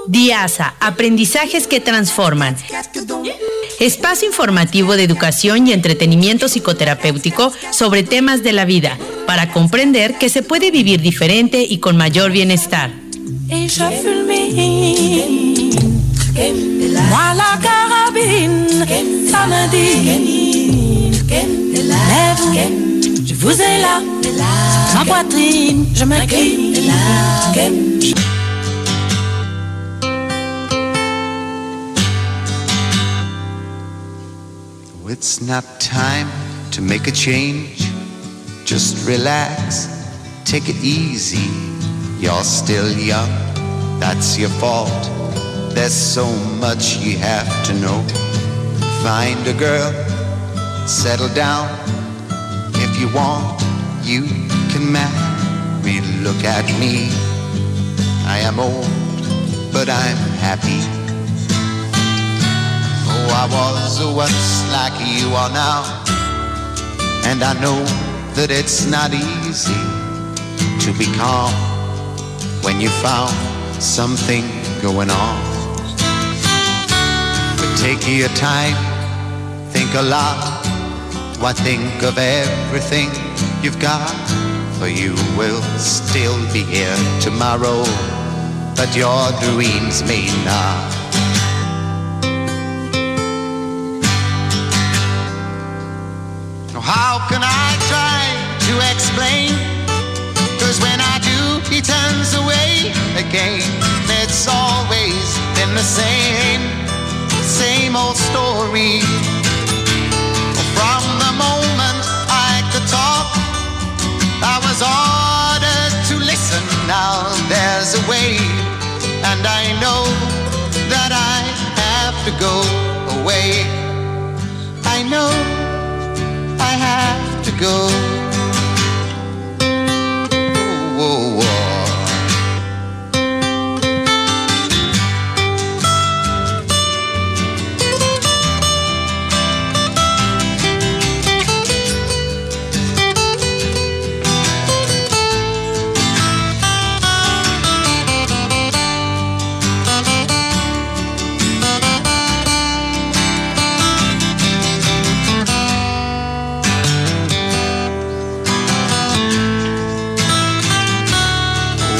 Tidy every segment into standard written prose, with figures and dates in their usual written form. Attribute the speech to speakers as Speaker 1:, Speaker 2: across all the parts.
Speaker 1: DIASA, aprendizajes que transforman. Espacio informativo de educación y entretenimiento psicoterapéutico sobre temas de la vida, para comprender que se puede vivir diferente y con mayor bienestar.
Speaker 2: Je vous ai là, ma poitrine, je m'incline.
Speaker 3: It's not time to make a change. Just relax, take it easy. You're still young, that's your fault. There's so much you have to know. Find a girl, settle down. If you want, you can marry. Look at me, I am old, but I'm happy. Oh, I was once like you are now, and I know that it's not easy to be calm when you found something going on. But take your time, think a lot. Why think of everything you've got? For you will still be here tomorrow, but your dreams may not. How can I try to explain? 'Cause when I do, he turns away again. It's always been the same old story. From the moment I could talk, I was ordered to listen. Now there's a way, and I know that I have to go away. I know I have to go. Oh, oh, oh.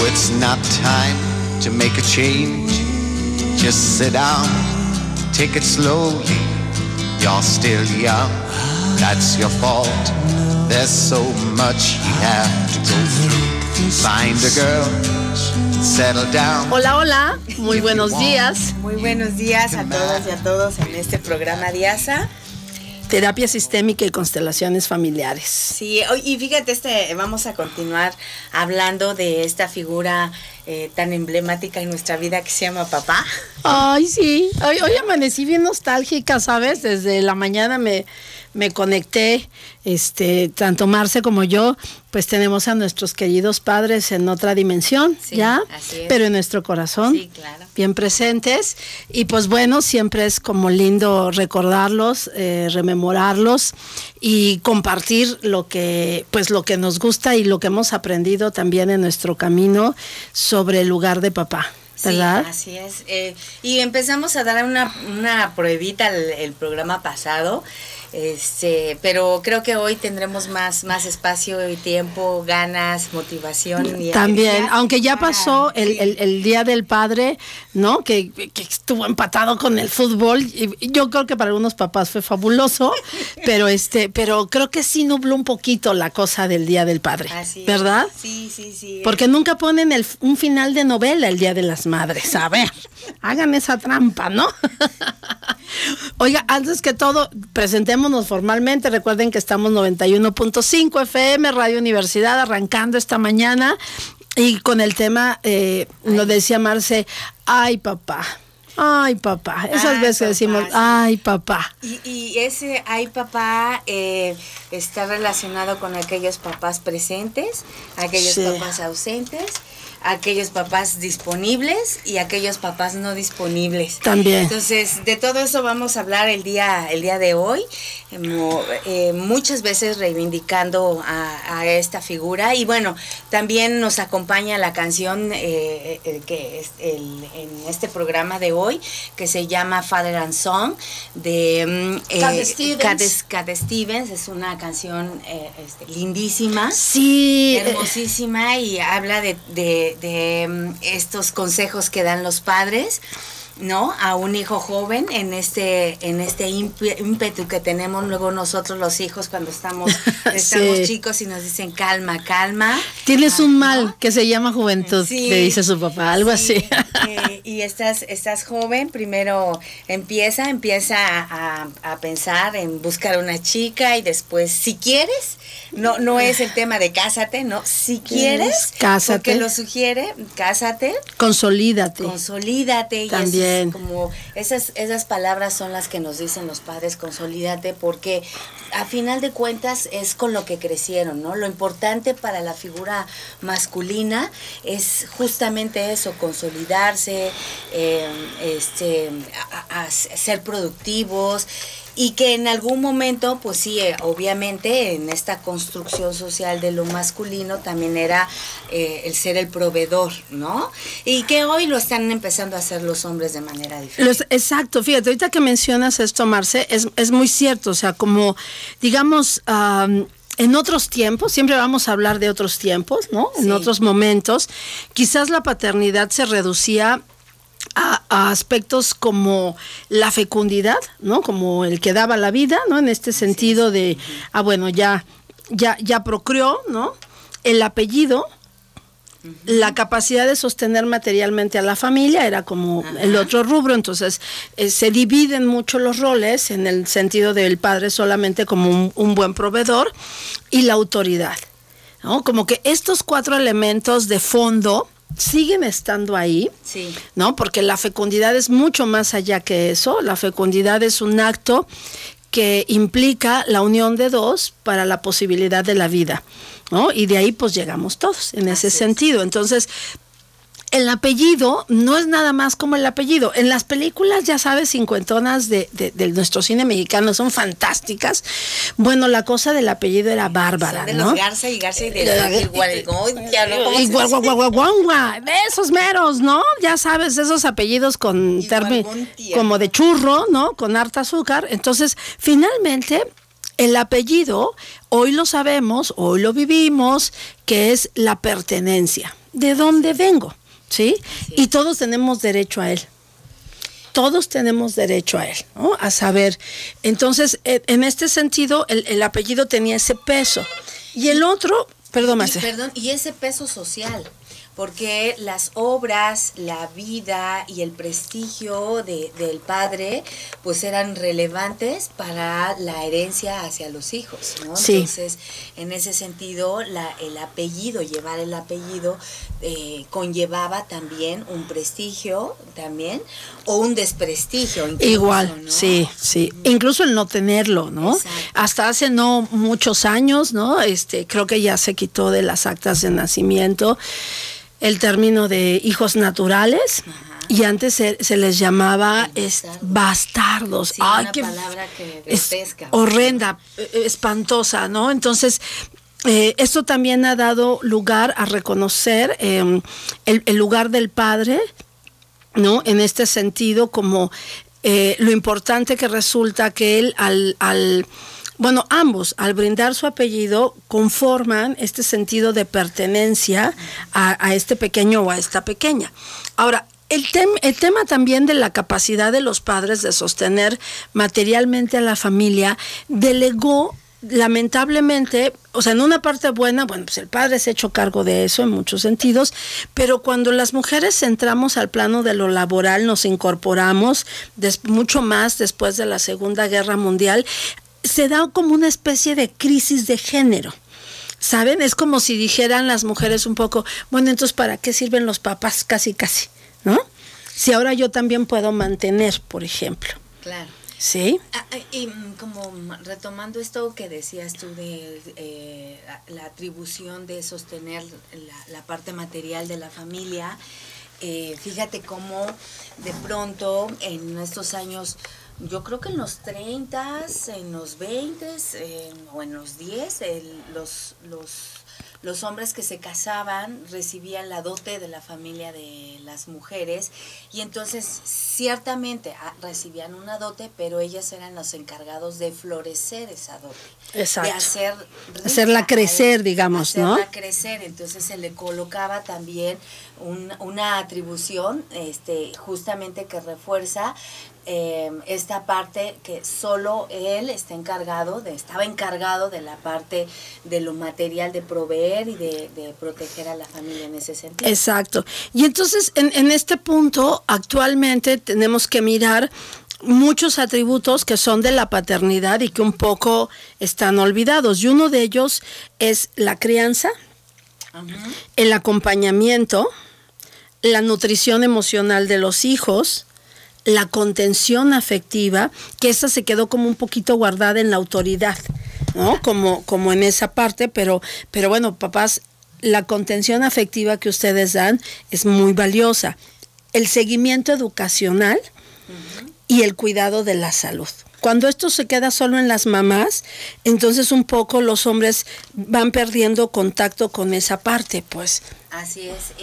Speaker 3: It's not time to make a change. Just sit down, take it slowly. You're still young, that's your fault. There's so much you have to go through. Find a girl, settle down.
Speaker 4: Hola, hola, muy buenos días.
Speaker 5: Muy buenos días a todas y a todos en este programa DIASA.
Speaker 4: Terapia sistémica y constelaciones familiares.
Speaker 5: Sí, y fíjate, vamos a continuar hablando de esta figura tan emblemática en nuestra vida que se llama papá.
Speaker 4: Ay, sí, hoy amanecí bien nostálgica, ¿sabes? Desde la mañana me conecté, tanto Marce como yo, pues tenemos a nuestros queridos padres en otra dimensión,
Speaker 5: sí,
Speaker 4: ¿ya?
Speaker 5: Así es.
Speaker 4: Pero en nuestro corazón,
Speaker 5: sí, claro,
Speaker 4: bien presentes, y pues bueno, siempre es como lindo recordarlos, rememorarlos y compartir lo que nos gusta y lo que hemos aprendido también en nuestro camino sobre el lugar de papá, ¿verdad?
Speaker 5: Sí, así es. Y empezamos a dar una pruebita el programa pasado. Pero creo que hoy tendremos más espacio y tiempo, ganas, motivación y
Speaker 4: también,
Speaker 5: alegría.
Speaker 4: aunque ya pasó el Día del Padre, ¿no? Que estuvo empatado con el fútbol, y yo creo que para algunos papás fue fabuloso, pero creo que sí nubló un poquito la cosa del Día del Padre,
Speaker 5: así
Speaker 4: ¿verdad?
Speaker 5: Sí.
Speaker 4: Porque nunca ponen un final de novela el Día de las Madres. A ver, hagan esa trampa, ¿no? Oiga, antes que todo, presentémonos formalmente. Recuerden que estamos 91.5 FM, Radio Universidad, arrancando esta mañana. Y con el tema, lo decía Marce, ay papá. Ay, papá. Esas veces que decimos,
Speaker 5: sí.
Speaker 4: ay, papá.
Speaker 5: Y ese ay, papá está relacionado con aquellos papás presentes, aquellos
Speaker 4: sí.
Speaker 5: papás ausentes. aquellos papás disponibles y aquellos papás no disponibles.
Speaker 4: También.
Speaker 5: Entonces, de todo eso vamos a hablar el día de hoy, muchas veces reivindicando a esta figura. Y bueno, también nos acompaña la canción que es en este programa de hoy, que se llama Father and Son, de Cat Stevens. Es una canción lindísima,
Speaker 4: sí,
Speaker 5: hermosísima, y habla de estos consejos que dan los padres, ¿no? A un hijo joven en este ímpetu que tenemos luego nosotros los hijos cuando estamos
Speaker 4: sí.
Speaker 5: chicos y nos dicen calma, calma.
Speaker 4: Tienes un mal,
Speaker 5: ¿no?
Speaker 4: que se llama juventud,
Speaker 5: Sí,
Speaker 4: le dice su papá, algo
Speaker 5: sí,
Speaker 4: así.
Speaker 5: Y estás joven, primero empieza a pensar en buscar una chica y después, si quieres, no es el tema de cásate, no, si quieres,
Speaker 4: cásate.
Speaker 5: porque lo sugiere, cásate.
Speaker 4: Consolídate.
Speaker 5: Consolídate.
Speaker 4: También.
Speaker 5: Y como esas palabras son las que nos dicen los padres, consolídate, porque a final de cuentas es con lo que crecieron, ¿no? Lo importante para la figura masculina es justamente eso, consolidarse, a ser productivos. Y que en algún momento, pues sí, obviamente en esta construcción social de lo masculino también era el ser el proveedor, ¿no? Y que hoy lo están empezando a hacer los hombres de manera diferente.
Speaker 4: Exacto, fíjate, ahorita que mencionas esto, Marce, es muy cierto, o sea, como, digamos, en otros tiempos, siempre vamos a hablar de otros tiempos, ¿no?
Speaker 5: Sí.
Speaker 4: En otros momentos, quizás la paternidad se reducía a aspectos como la fecundidad, ¿no? Como el que daba la vida, ¿no? En este sentido de, bueno, ya procreó, ¿no? El apellido, la capacidad de sostener materialmente a la familia era como el otro rubro. Entonces se dividen mucho los roles en el sentido del padre solamente como un buen proveedor y la autoridad, ¿no? Como que estos 4 elementos de fondo siguen estando ahí,
Speaker 5: sí,
Speaker 4: ¿no? Porque la fecundidad es mucho más allá que eso. La fecundidad es un acto que implica la unión de dos para la posibilidad de la vida, ¿no? Y de ahí pues llegamos todos en ese sentido. Entonces, el apellido no es nada más como el apellido. En las películas, ya sabes, cincuentonas de nuestro cine mexicano son fantásticas. Bueno, la cosa del apellido era bárbara,
Speaker 5: son de
Speaker 4: ¿no?
Speaker 5: los Garza y de Igualgoya, ¿no?
Speaker 4: Igual, de esos meros, ¿no? Ya sabes, esos apellidos con como de churro, ¿no? Con harta azúcar. Entonces, finalmente, el apellido, hoy lo sabemos, hoy lo vivimos, que es la pertenencia. ¿De dónde vengo? ¿Sí? Y todos tenemos derecho a él. Todos tenemos derecho a él, ¿no? A saber. Entonces, en este sentido, el apellido tenía ese peso. Y el otro, perdón,
Speaker 5: y ese peso social, porque las obras, la vida y el prestigio del padre, pues eran relevantes para la herencia hacia los hijos, ¿no?
Speaker 4: Sí.
Speaker 5: Entonces, en ese sentido, el apellido, llevar el apellido, conllevaba también un prestigio también, o un desprestigio incluso,
Speaker 4: igual,
Speaker 5: ¿no?
Speaker 4: sí. Incluso el no tenerlo, ¿no?
Speaker 5: Exacto.
Speaker 4: Hasta hace no muchos años, ¿no? Creo que ya se quitó de las actas de nacimiento el término de hijos naturales. Ajá. Y antes se les llamaba bastardos.
Speaker 5: Sí, ay, una palabra que grotesca,
Speaker 4: horrenda, espantosa, ¿no? Entonces, esto también ha dado lugar a reconocer el lugar del padre, ¿no? En este sentido, como lo importante que resulta que él bueno, ambos, al brindar su apellido, conforman este sentido de pertenencia a este pequeño o a esta pequeña. Ahora, el tema también de la capacidad de los padres de sostener materialmente a la familia delegó, lamentablemente, o sea, en una parte buena, bueno, pues el padre se ha hecho cargo de eso en muchos sentidos, pero cuando las mujeres entramos al plano de lo laboral, nos incorporamos mucho más después de la Segunda Guerra Mundial, se da como una especie de crisis de género, ¿saben? Es como si dijeran las mujeres un poco, bueno, entonces, ¿para qué sirven los papás? Casi, ¿no? Si ahora yo también puedo mantener, por ejemplo.
Speaker 5: Claro.
Speaker 4: Sí.
Speaker 5: Y como retomando esto que decías tú de la atribución de sostener la parte material de la familia, fíjate cómo de pronto en estos años, yo creo que en los 30, en los 20 o en los 10, los hombres que se casaban recibían la dote de la familia de las mujeres y entonces ciertamente recibían una dote, pero ellas eran los encargados de florecer esa dote.
Speaker 4: Exacto.
Speaker 5: De
Speaker 4: hacerla crecer, digamos, ¿no?
Speaker 5: Hacerla crecer, entonces se le colocaba también una atribución justamente que refuerza esta parte que solo él estaba encargado de la parte de lo material, de proveer y de proteger a la familia en ese sentido.
Speaker 4: Exacto. Y entonces en este punto actualmente tenemos que mirar muchos atributos que son de la paternidad y que un poco están olvidados. Y uno de ellos es la crianza, el acompañamiento, la nutrición emocional de los hijos, la contención afectiva, que esa se quedó como un poquito guardada en la autoridad, ¿no? Como en esa parte, pero bueno, papás, la contención afectiva que ustedes dan es muy valiosa. El seguimiento educacional y el cuidado de la salud. Cuando esto se queda solo en las mamás, entonces un poco los hombres van perdiendo contacto con esa parte, pues.
Speaker 5: Así es.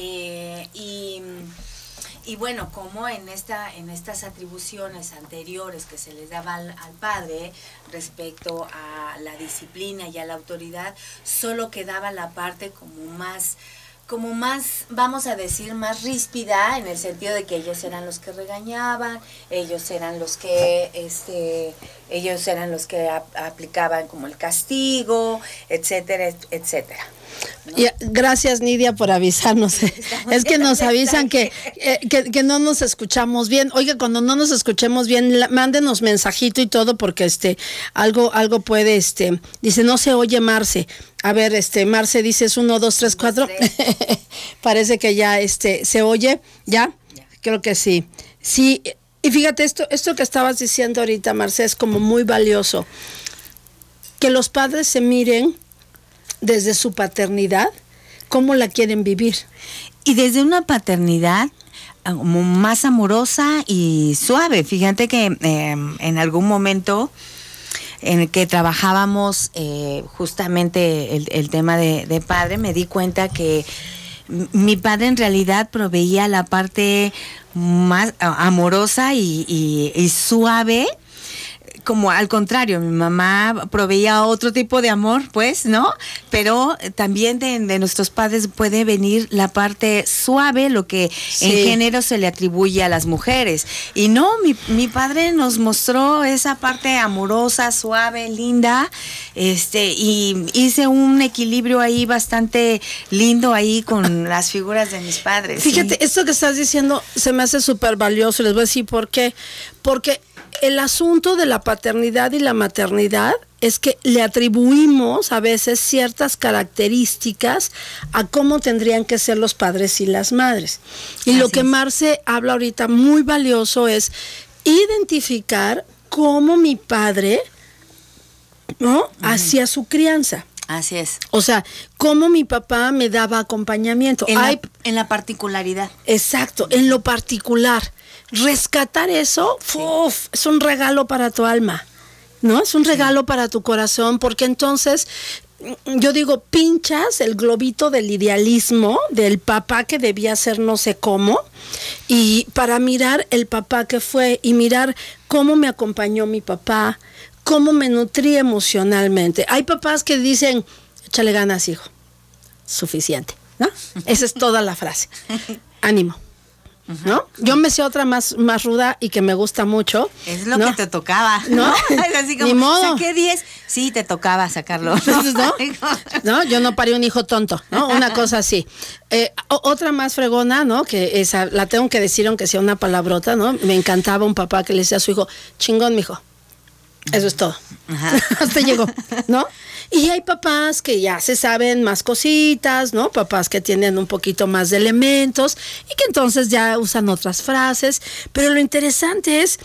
Speaker 5: Y bueno, como en estas atribuciones anteriores que se les daba al padre respecto a la disciplina y a la autoridad, solo quedaba la parte como más, vamos a decir, más ríspida, en el sentido de que ellos eran los que regañaban, ellos eran los que aplicaban como el castigo, etcétera, etcétera. ¿No?
Speaker 4: Gracias, Nidia, por avisarnos. Es que nos avisan que no nos escuchamos bien. Oiga, cuando no nos escuchemos bien, mándenos mensajito y todo, porque algo puede, dice, no se oye Marce. A ver, Marce, dices 1, 2, 3, 4. Parece que ya se oye. ¿Ya? Creo que sí. Sí, y fíjate, esto que estabas diciendo ahorita, Marce, es como muy valioso. Que los padres se miren desde su paternidad, cómo la quieren vivir.
Speaker 6: Y desde una paternidad más amorosa y suave. Fíjate que en algún momento en el que trabajábamos justamente el tema de padre, me di cuenta que mi padre en realidad proveía la parte más amorosa y suave. Como al contrario, mi mamá proveía otro tipo de amor, pues, ¿no? Pero también de nuestros padres puede venir la parte suave, lo que en género se le atribuye a las mujeres. Y no, mi padre nos mostró esa parte amorosa, suave, linda, y hice un equilibrio ahí bastante lindo ahí con las figuras de mis padres.
Speaker 4: Fíjate, esto que estás diciendo se me hace súper valioso. Les voy a decir por qué. Porque el asunto de la paternidad y la maternidad es que le atribuimos a veces ciertas características a cómo tendrían que ser los padres y las madres. Y lo que Marce habla ahorita muy valioso es identificar cómo mi padre, ¿no?, hacía su crianza.
Speaker 6: Así es.
Speaker 4: O sea, cómo mi papá me daba acompañamiento.
Speaker 6: En la particularidad.
Speaker 4: Exacto, en lo particular. Rescatar eso, es un regalo para tu alma, ¿no? Es un regalo para tu corazón, porque entonces, yo digo, pinchas el globito del idealismo del papá que debía ser no sé cómo, y para mirar el papá que fue y mirar cómo me acompañó mi papá, cómo me nutrí emocionalmente. Hay papás que dicen, échale ganas, hijo, suficiente, ¿no? Esa es toda la frase. Ánimo. ¿No? Yo me sé otra más ruda y que me gusta mucho.
Speaker 6: Es lo que te tocaba, ¿no? Es así como,
Speaker 4: ni modo.
Speaker 6: Saqué 10. Sí, te tocaba sacarlo.
Speaker 4: ¿No? Yo no parí un hijo tonto, ¿no? Una cosa así. Otra más fregona, ¿no? Que esa la tengo que decir aunque sea una palabrota, ¿no? Me encantaba un papá que le decía a su hijo, chingón, mijo. Eso es todo. Hasta llegó, ¿no? Y hay papás que ya se saben más cositas, ¿no? Papás que tienen un poquito más de elementos y que entonces ya usan otras frases. Pero lo interesante es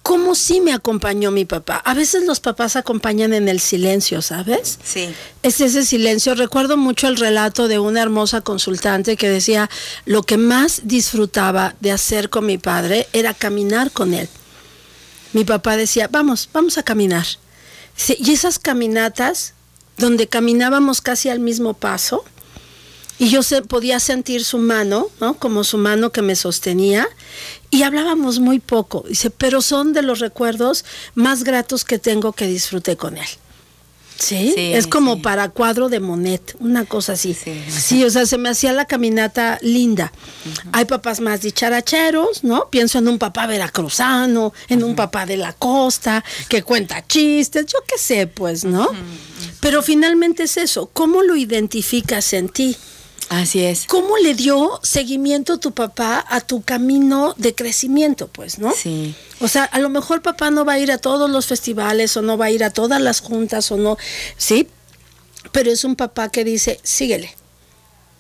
Speaker 4: cómo sí me acompañó mi papá. A veces los papás acompañan en el silencio, ¿sabes?
Speaker 6: Sí.
Speaker 4: Es ese silencio. Recuerdo mucho el relato de una hermosa consultante que decía, lo que más disfrutaba de hacer con mi padre era caminar con él. Mi papá decía, vamos a caminar. Dice, y esas caminatas, donde caminábamos casi al mismo paso, y yo podía sentir su mano, ¿no? Como su mano que me sostenía, y hablábamos muy poco. Dice, pero son de los recuerdos más gratos que tengo que disfruté con él. ¿Sí? Es como para cuadro de Monet, una cosa así. Sí, o sea, se me hacía la caminata linda. Hay papás más dicharacheros, ¿no? Pienso en un papá veracruzano, en un papá de la costa, que cuenta chistes, yo qué sé, pues, ¿no? Pero finalmente es eso, ¿cómo lo identificas en ti?
Speaker 6: Así es.
Speaker 4: ¿Cómo le dio seguimiento tu papá a tu camino de crecimiento, pues, no?
Speaker 6: Sí.
Speaker 4: O sea, a lo mejor papá no va a ir a todos los festivales o no va a ir a todas las juntas o no, ¿sí? Pero es un papá que dice, síguele.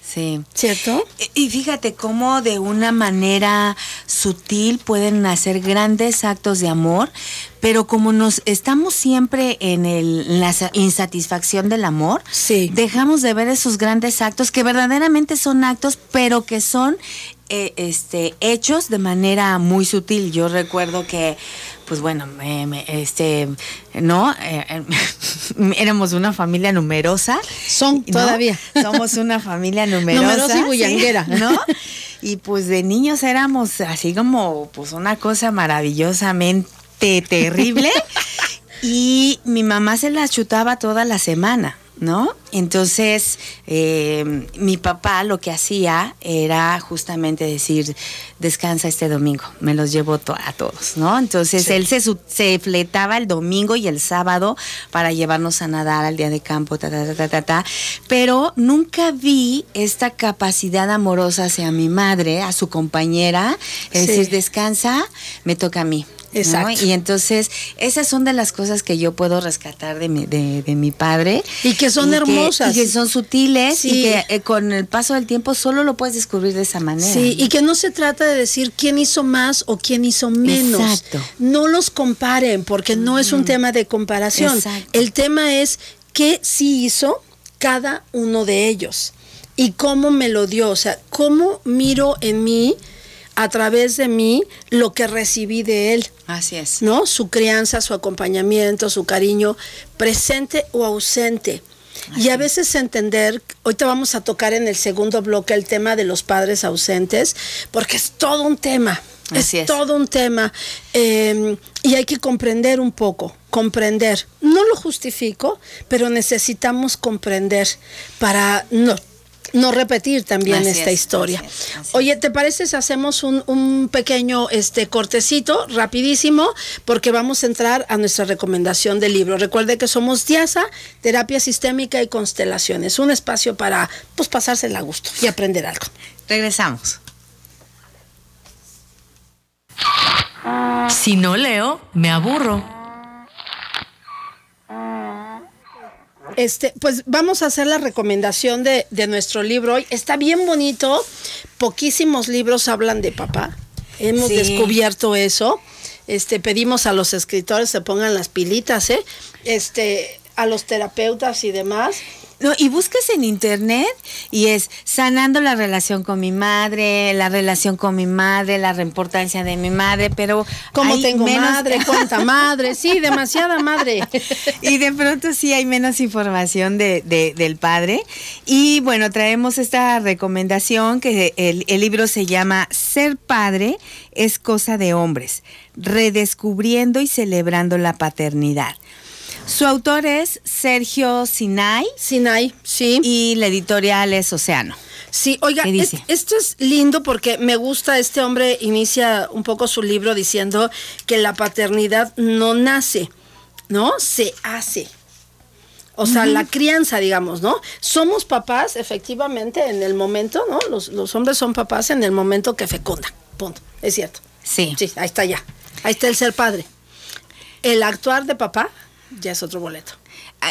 Speaker 6: Sí.
Speaker 4: ¿Cierto?
Speaker 6: Y fíjate cómo de una manera sutil pueden hacer grandes actos de amor, pero como nos estamos siempre en la insatisfacción del amor,
Speaker 4: sí,
Speaker 6: dejamos de ver esos grandes actos que verdaderamente son actos, pero que son hechos de manera muy sutil. Yo recuerdo que, pues bueno, éramos una familia numerosa.
Speaker 4: Son todavía.
Speaker 6: Somos una familia numerosa
Speaker 4: y bullanguera,
Speaker 6: ¿sí? ¿No? Y pues de niños éramos así como pues una cosa maravillosamente terrible. Y mi mamá se la chutaba toda la semana, ¿no? Entonces, mi papá lo que hacía era justamente decir, descansa este domingo, me los llevo a todos, ¿no? Entonces, sí, él se fletaba el domingo y el sábado para llevarnos a nadar al día de campo, pero nunca vi esta capacidad amorosa hacia mi madre, a su compañera, es decir, descansa, me toca a mí. Exacto. ¿No? Y entonces, esas son de las cosas que yo puedo rescatar de mi padre.
Speaker 4: Y que son hermosas.
Speaker 6: Y que son sutiles,
Speaker 4: sí,
Speaker 6: y que con el paso del tiempo solo lo puedes descubrir de esa manera.
Speaker 4: Sí,
Speaker 6: ¿no?
Speaker 4: Y que no se trata de decir quién hizo más o quién hizo menos.
Speaker 6: Exacto.
Speaker 4: No los comparen, porque no es un tema de comparación.
Speaker 6: Exacto.
Speaker 4: El tema es qué sí hizo cada uno de ellos y cómo me lo dio. O sea, cómo miro en mí, a través de mí, lo que recibí de él.
Speaker 6: Así es.
Speaker 4: ¿No? Su crianza, su acompañamiento, su cariño, presente o ausente. Así. Y a veces entender, ahorita vamos a tocar en el segundo bloque el tema de los padres ausentes, porque es todo un tema.
Speaker 6: Así es.
Speaker 4: Todo un tema. Y hay que comprender un poco, comprender. No lo justifico, pero necesitamos comprender para no repetir también esta historia.
Speaker 6: Así es.
Speaker 4: Oye, ¿te parece si hacemos un pequeño cortecito, rapidísimo? Porque vamos a entrar a nuestra recomendación del libro. Recuerde que somos Diasa, Terapia Sistémica y Constelaciones. Un espacio para pues pasársela a gusto y aprender algo.
Speaker 6: Regresamos.
Speaker 1: Si no leo, me aburro.
Speaker 4: Pues vamos a hacer la recomendación de nuestro libro hoy. Está bien bonito. Poquísimos libros hablan de papá. Hemos descubierto eso. Pedimos a los escritores se pongan las pilitas, a los terapeutas y demás.
Speaker 6: No, y buscas en internet y es sanando la relación con mi madre, la relación con mi madre, la reimportancia de mi madre, pero
Speaker 4: ¿cómo tengo madre? ¿Cuánta madre? Sí, demasiada madre.
Speaker 6: Y de pronto sí hay menos información del padre. Y bueno, traemos esta recomendación que el libro se llama Ser padre es cosa de hombres, redescubriendo y celebrando la paternidad. Su autor es Sergio Sinay.
Speaker 4: Sinay, sí.
Speaker 6: Y la editorial es Océano.
Speaker 4: Sí, oiga, esto es lindo porque me gusta, este hombre inicia un poco su libro diciendo que la paternidad no nace, ¿no? Se hace. O sea, la crianza, digamos, ¿no? Somos papás, efectivamente, en el momento, ¿no? Los hombres son papás en el momento que fecundan, punto. Es cierto.
Speaker 6: Sí.
Speaker 4: Sí, ahí está ya. Ahí está el ser padre. El actuar de papá ya es otro boleto.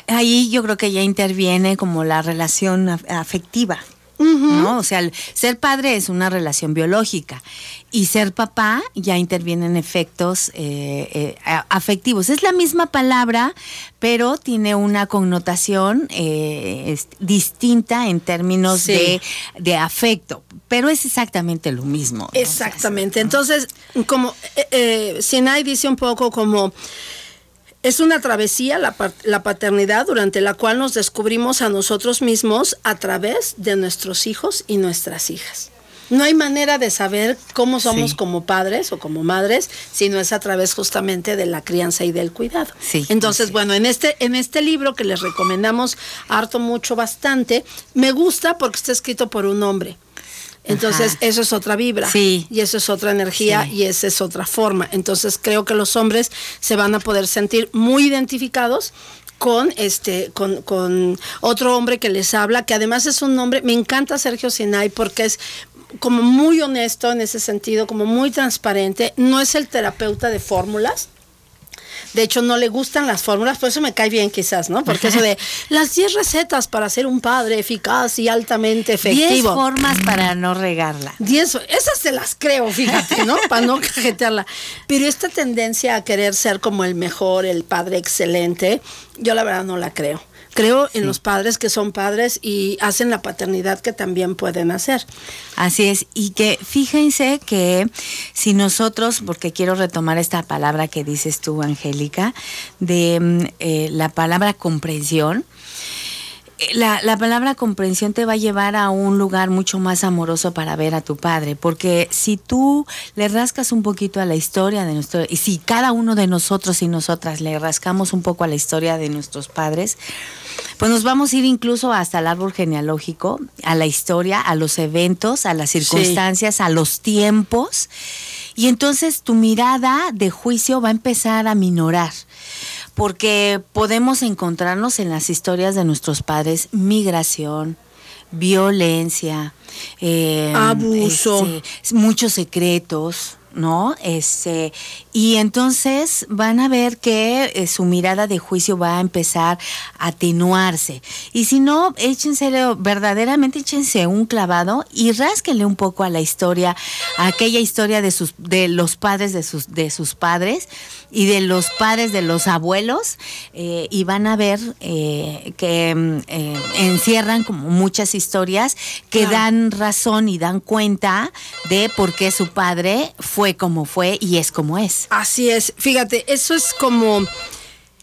Speaker 6: Ahí yo creo que ya interviene como la relación afectiva, ¿no? O sea, el ser padre es una relación biológica y ser papá ya intervienen efectos afectivos. Es la misma palabra, pero tiene una connotación distinta en términos de afecto, pero es exactamente lo mismo, ¿no?
Speaker 4: Exactamente. Entonces, como Sinai dice un poco como... Es una travesía la paternidad durante la cual nos descubrimos a nosotros mismos a través de nuestros hijos y nuestras hijas. No hay manera de saber cómo somos como padres o como madres, sino es a través justamente de la crianza y del cuidado.
Speaker 6: Sí,
Speaker 4: entonces, bueno, en este libro que les recomendamos harto mucho, bastante, me gusta porque está escrito por un hombre. Entonces, eso es otra vibra, y eso es otra energía, y esa es otra forma. Entonces, creo que los hombres se van a poder sentir muy identificados con otro hombre que les habla, que además es un hombre, me encanta Sergio Sinai porque es como muy honesto en ese sentido, como muy transparente, no es el terapeuta de fórmulas. De hecho, no le gustan las fórmulas, por eso me cae bien quizás, ¿no? Porque eso de las 10 recetas para ser un padre eficaz y altamente efectivo.
Speaker 6: 10 formas para no regarla.
Speaker 4: 10, esas se las creo, fíjate, ¿no? Para no cajetearla. Pero esta tendencia a querer ser como el mejor, el padre excelente, yo la verdad no la creo. Creo en los padres que son padres y hacen la paternidad que también pueden hacer.
Speaker 6: Así es, y que fíjense que si nosotros, porque quiero retomar esta palabra que dices tú, Angélica, de la palabra comprensión. La palabra comprensión te va a llevar a un lugar mucho más amoroso para ver a tu padre, porque si tú le rascas un poquito a la historia de y si cada uno de nosotros y nosotras le rascamos un poco a la historia de nuestros padres, pues nos vamos a ir incluso hasta el árbol genealógico, a la historia, a los eventos, a las circunstancias, a los tiempos, y entonces tu mirada de juicio va a empezar a minorar. Porque podemos encontrarnos en las historias de nuestros padres migración, violencia,
Speaker 4: abuso,
Speaker 6: muchos secretos, ¿no? Y entonces van a ver que su mirada de juicio va a empezar a atenuarse. Y si no, verdaderamente échense un clavado y rásquenle un poco a la historia, a aquella historia de los padres de sus padres y de los padres de los abuelos, y van a ver que encierran como muchas historias que dan razón y dan cuenta de por qué su padre fue como fue y es como es.
Speaker 4: Así es, fíjate, eso es como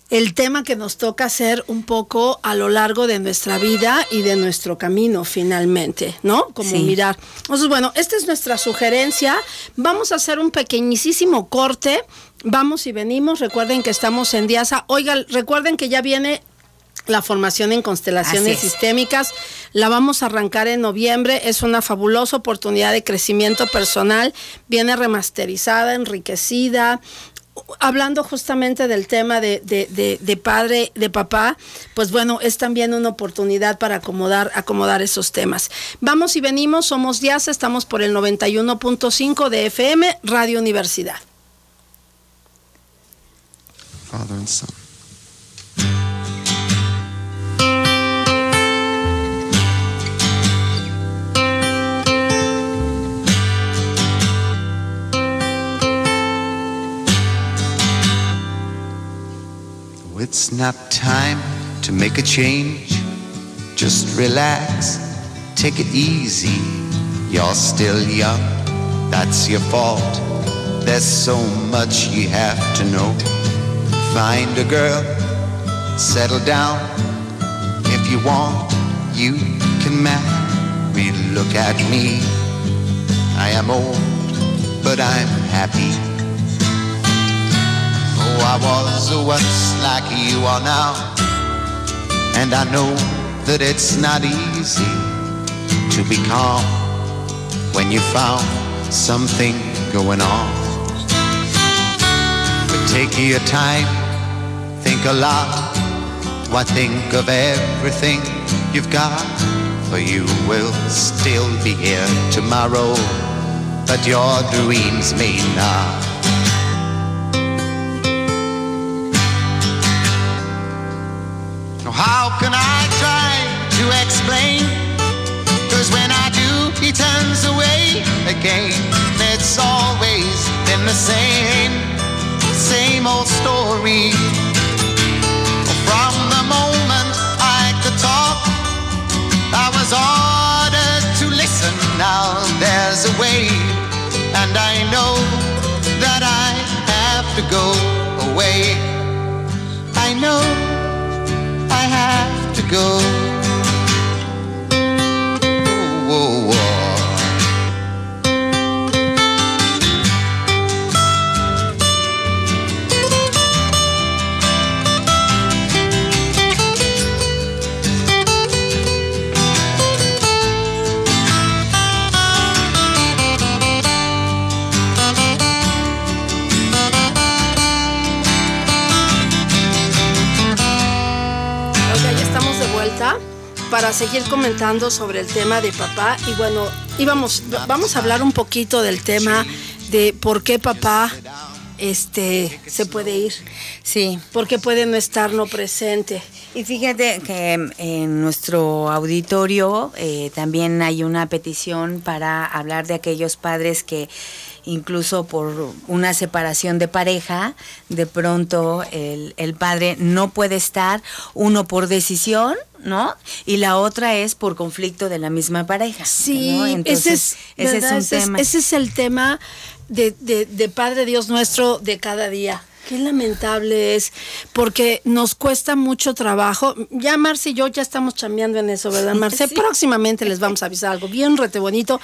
Speaker 4: el tema que nos toca hacer un poco a lo largo de nuestra vida y de nuestro camino finalmente, ¿no? Como mirar. Entonces, bueno, esta es nuestra sugerencia. Vamos a hacer un pequeñísimo corte. Vamos y venimos. Recuerden que estamos en Diasa. Oigan, recuerden que ya viene la formación en constelaciones sistémicas. La vamos a arrancar en noviembre. Es una fabulosa oportunidad de crecimiento personal. Viene remasterizada, enriquecida. Hablando justamente del tema de padre, de papá, pues bueno, es también una oportunidad para acomodar esos temas. Vamos y venimos, somos Diasa, estamos por el 91.5 de FM, Radio Universidad.
Speaker 3: Father and Son. It's not time to make a change. Just relax, take it easy. You're still young, that's your fault. There's so much you have to know. Find a girl, settle down. If you want, you can marry. Look at me, I am old, but I'm happy. Oh, I was once like you are now, and I know that it's not easy to be calm when you found something going on. But take your time, think a lot. Why think of everything you've got? For you will still be here tomorrow, but your dreams may not. How can I try to explain? 'Cause when he turns away again. It's always been the same old story. From the moment I could talk, I was ordered to listen. Now there's a way, and I know that I have to go away. I know I have to go. Whoa, whoa.
Speaker 4: Para seguir comentando sobre el tema de papá. Y bueno, vamos a hablar un poquito del tema de por qué papá se puede ir.
Speaker 6: Sí.
Speaker 4: ¿Por qué puede no estar no presente?
Speaker 6: Y fíjate que en nuestro auditorio también hay una petición para hablar de aquellos padres que incluso por una separación de pareja, de pronto el padre no puede estar, uno por decisión, ¿no? Y la otra es por conflicto de la misma pareja.
Speaker 4: Sí,
Speaker 6: ¿no? Entonces, ese
Speaker 4: es el tema de Padre Dios nuestro de cada día. Qué lamentable es, porque nos cuesta mucho trabajo. Ya Marce y yo ya estamos chambeando en eso, ¿verdad, Marce? Sí. Próximamente les vamos a avisar algo bien rete bonito.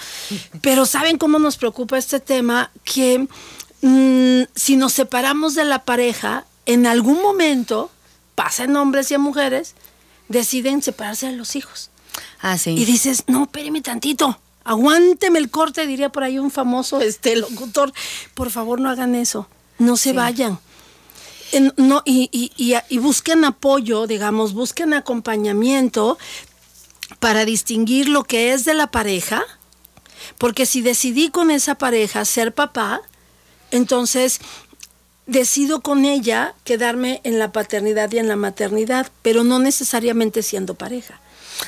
Speaker 4: Pero ¿saben cómo nos preocupa este tema? Que si nos separamos de la pareja, en algún momento, pasa en hombres y en mujeres, deciden separarse de los hijos.
Speaker 6: Ah, sí.
Speaker 4: Y dices, no, espéreme tantito. Aguánteme el corte, diría por ahí un famoso locutor. Por favor, no hagan eso. No se vayan. No, y busquen apoyo, digamos, busquen acompañamiento para distinguir lo que es de la pareja, porque si decidí con esa pareja ser papá, entonces decido con ella quedarme en la paternidad y en la maternidad, pero no necesariamente siendo pareja.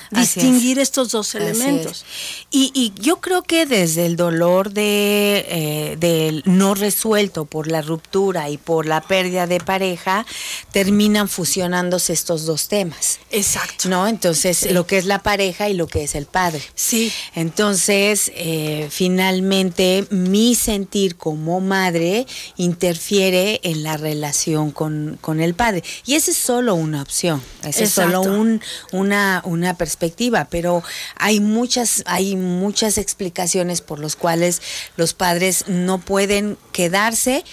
Speaker 4: Distinguir estos dos elementos.
Speaker 6: Y yo creo que desde el dolor del no resuelto por la ruptura y por la pérdida de pareja, terminan fusionándose estos dos temas.
Speaker 4: Exacto.
Speaker 6: ¿No? Entonces, lo que es la pareja y lo que es el padre.
Speaker 4: Sí.
Speaker 6: Entonces, finalmente, mi sentir como madre interfiere en la relación con el padre. Y esa es solo una opción. Esa es solo una perspectiva, pero hay muchas explicaciones por las cuales los padres no pueden quedarse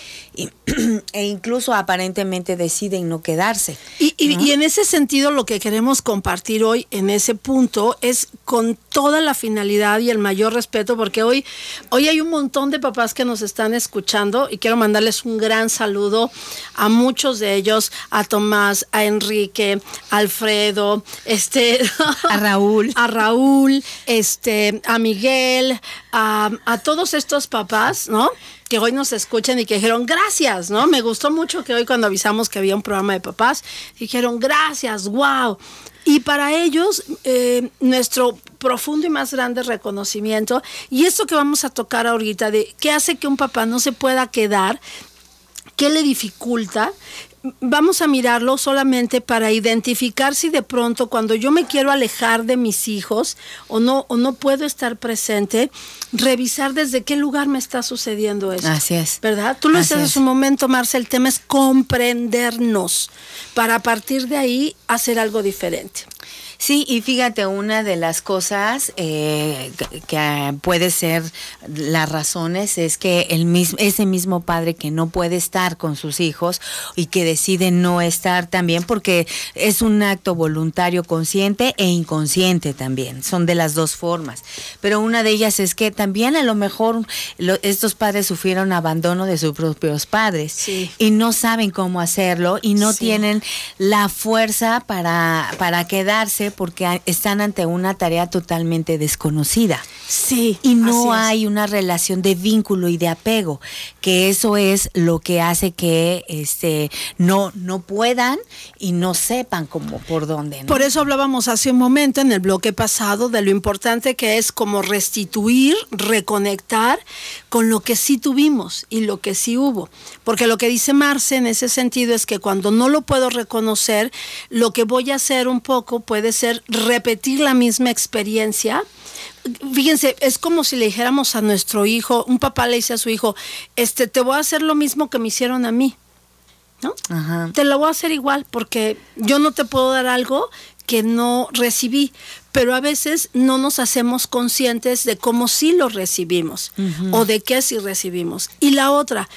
Speaker 6: e incluso aparentemente deciden no quedarse.
Speaker 4: Y en ese sentido lo que queremos compartir hoy en ese punto es con toda la finalidad y el mayor respeto, porque hoy hay un montón de papás que nos están escuchando y quiero mandarles un gran saludo a muchos de ellos, a Tomás, a Enrique, a Alfredo,
Speaker 6: a Raúl,
Speaker 4: a Miguel, a todos estos papás, ¿no? Que hoy nos escuchan y que dijeron gracias, ¿no? Me gustó mucho que hoy cuando avisamos que había un programa de papás, dijeron gracias, wow. Y para ellos, nuestro profundo y más grande reconocimiento, y esto que vamos a tocar ahorita, de qué hace que un papá no se pueda quedar, qué le dificulta, vamos a mirarlo solamente para identificar si de pronto cuando yo me quiero alejar de mis hijos o no puedo estar presente, revisar desde qué lugar me está sucediendo eso.
Speaker 6: Así es.
Speaker 4: ¿Verdad? Tú lo decías hace un momento, Marce, el tema es comprendernos para a partir de ahí hacer algo diferente.
Speaker 6: Sí, y fíjate, una de las cosas que puede ser las razones es que ese mismo padre que no puede estar con sus hijos y que decide no estar también, porque es un acto voluntario consciente e inconsciente también, son de las dos formas. Pero una de ellas es que también a lo mejor estos padres sufrieron abandono de sus propios padres y no saben cómo hacerlo y no tienen la fuerza para quedar darse porque están ante una tarea totalmente desconocida.
Speaker 4: Sí.
Speaker 6: Y no
Speaker 4: así es.
Speaker 6: hay una relación de vínculo y de apego, que eso es lo que hace que no puedan y no sepan cómo por dónde, ¿no?
Speaker 4: Por eso hablábamos hace un momento en el bloque pasado de lo importante que es como restituir, reconectar con lo que sí tuvimos y lo que sí hubo. Porque lo que dice Marce en ese sentido es que cuando no lo puedo reconocer, lo que voy a hacer un poco puede ser repetir la misma experiencia. Fíjense, es como si le dijéramos a nuestro hijo, un papá le dice a su hijo, te voy a hacer lo mismo que me hicieron a mí, ¿no?
Speaker 6: Ajá.
Speaker 4: Te lo voy a hacer igual porque yo no te puedo dar algo que no recibí, pero a veces no nos hacemos conscientes de cómo sí lo recibimos o de qué sí recibimos. Y la otra,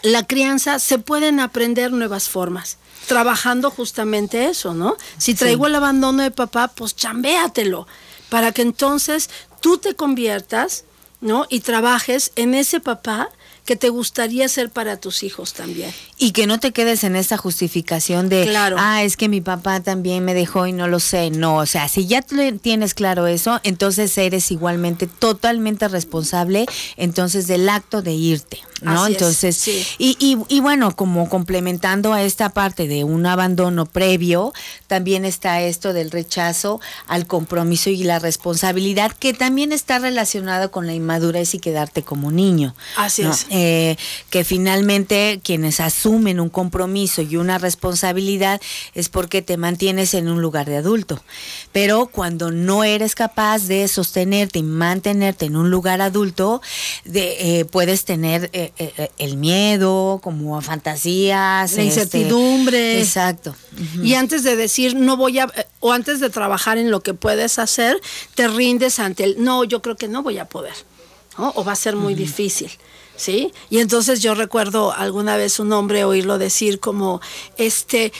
Speaker 4: la crianza, se pueden aprender nuevas formas, trabajando justamente eso, ¿no? Si traigo el abandono de papá, pues chambéatelo, para que entonces tú te conviertas, ¿no? Y trabajes en ese papá que te gustaría ser para tus hijos también.
Speaker 6: Y que no te quedes en esa justificación de,
Speaker 4: Claro.
Speaker 6: es que mi papá también me dejó y no lo sé. No, o sea, si ya tienes claro eso, entonces eres igualmente totalmente responsable entonces del acto de irte, ¿no?
Speaker 4: Así es,
Speaker 6: Entonces,
Speaker 4: sí.
Speaker 6: y bueno, como complementando a esta parte de un abandono previo, también está esto del rechazo al compromiso y la responsabilidad, que también está relacionado con la inmadurez y quedarte como niño.
Speaker 4: Así
Speaker 6: ¿no?
Speaker 4: es.
Speaker 6: Que finalmente quienes asumen un compromiso y una responsabilidad es porque te mantienes en un lugar de adulto. Pero cuando no eres capaz de sostenerte y mantenerte en un lugar adulto, puedes tener el miedo, como fantasías.
Speaker 4: La incertidumbre.
Speaker 6: Exacto. Uh-huh.
Speaker 4: Y antes de decir no voy a, o antes de trabajar en lo que puedes hacer, te rindes ante el no, yo creo que no voy a poder, ¿no? O va a ser muy difícil. ¿Sí? Y entonces yo recuerdo alguna vez un hombre oírlo decir como,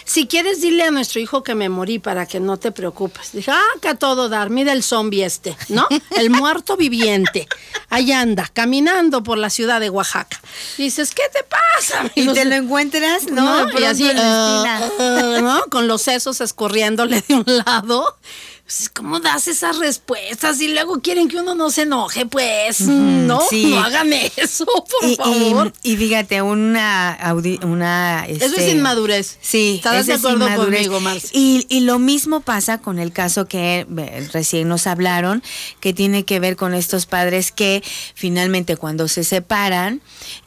Speaker 4: si quieres dile a nuestro hijo que me morí para que no te preocupes. Dije, que a todo dar, mira el zombie ¿no? El muerto viviente. Ahí anda, caminando por la ciudad de Oaxaca. Y dices, ¿qué te pasa?
Speaker 6: Y te lo encuentras, ¿no?
Speaker 4: Y así, ¿no? Con los sesos escurriéndole de un lado. ¿Cómo das esas respuestas? Y luego quieren que uno no se enoje, pues. No,
Speaker 6: sí.
Speaker 4: No hagan eso, por favor.
Speaker 6: Y fíjate,
Speaker 4: eso es inmadurez.
Speaker 6: Sí,
Speaker 4: ¿Estás de acuerdo conmigo, Marcia?
Speaker 6: Y lo mismo pasa con el caso que recién nos hablaron, que tiene que ver con estos padres que finalmente cuando se separan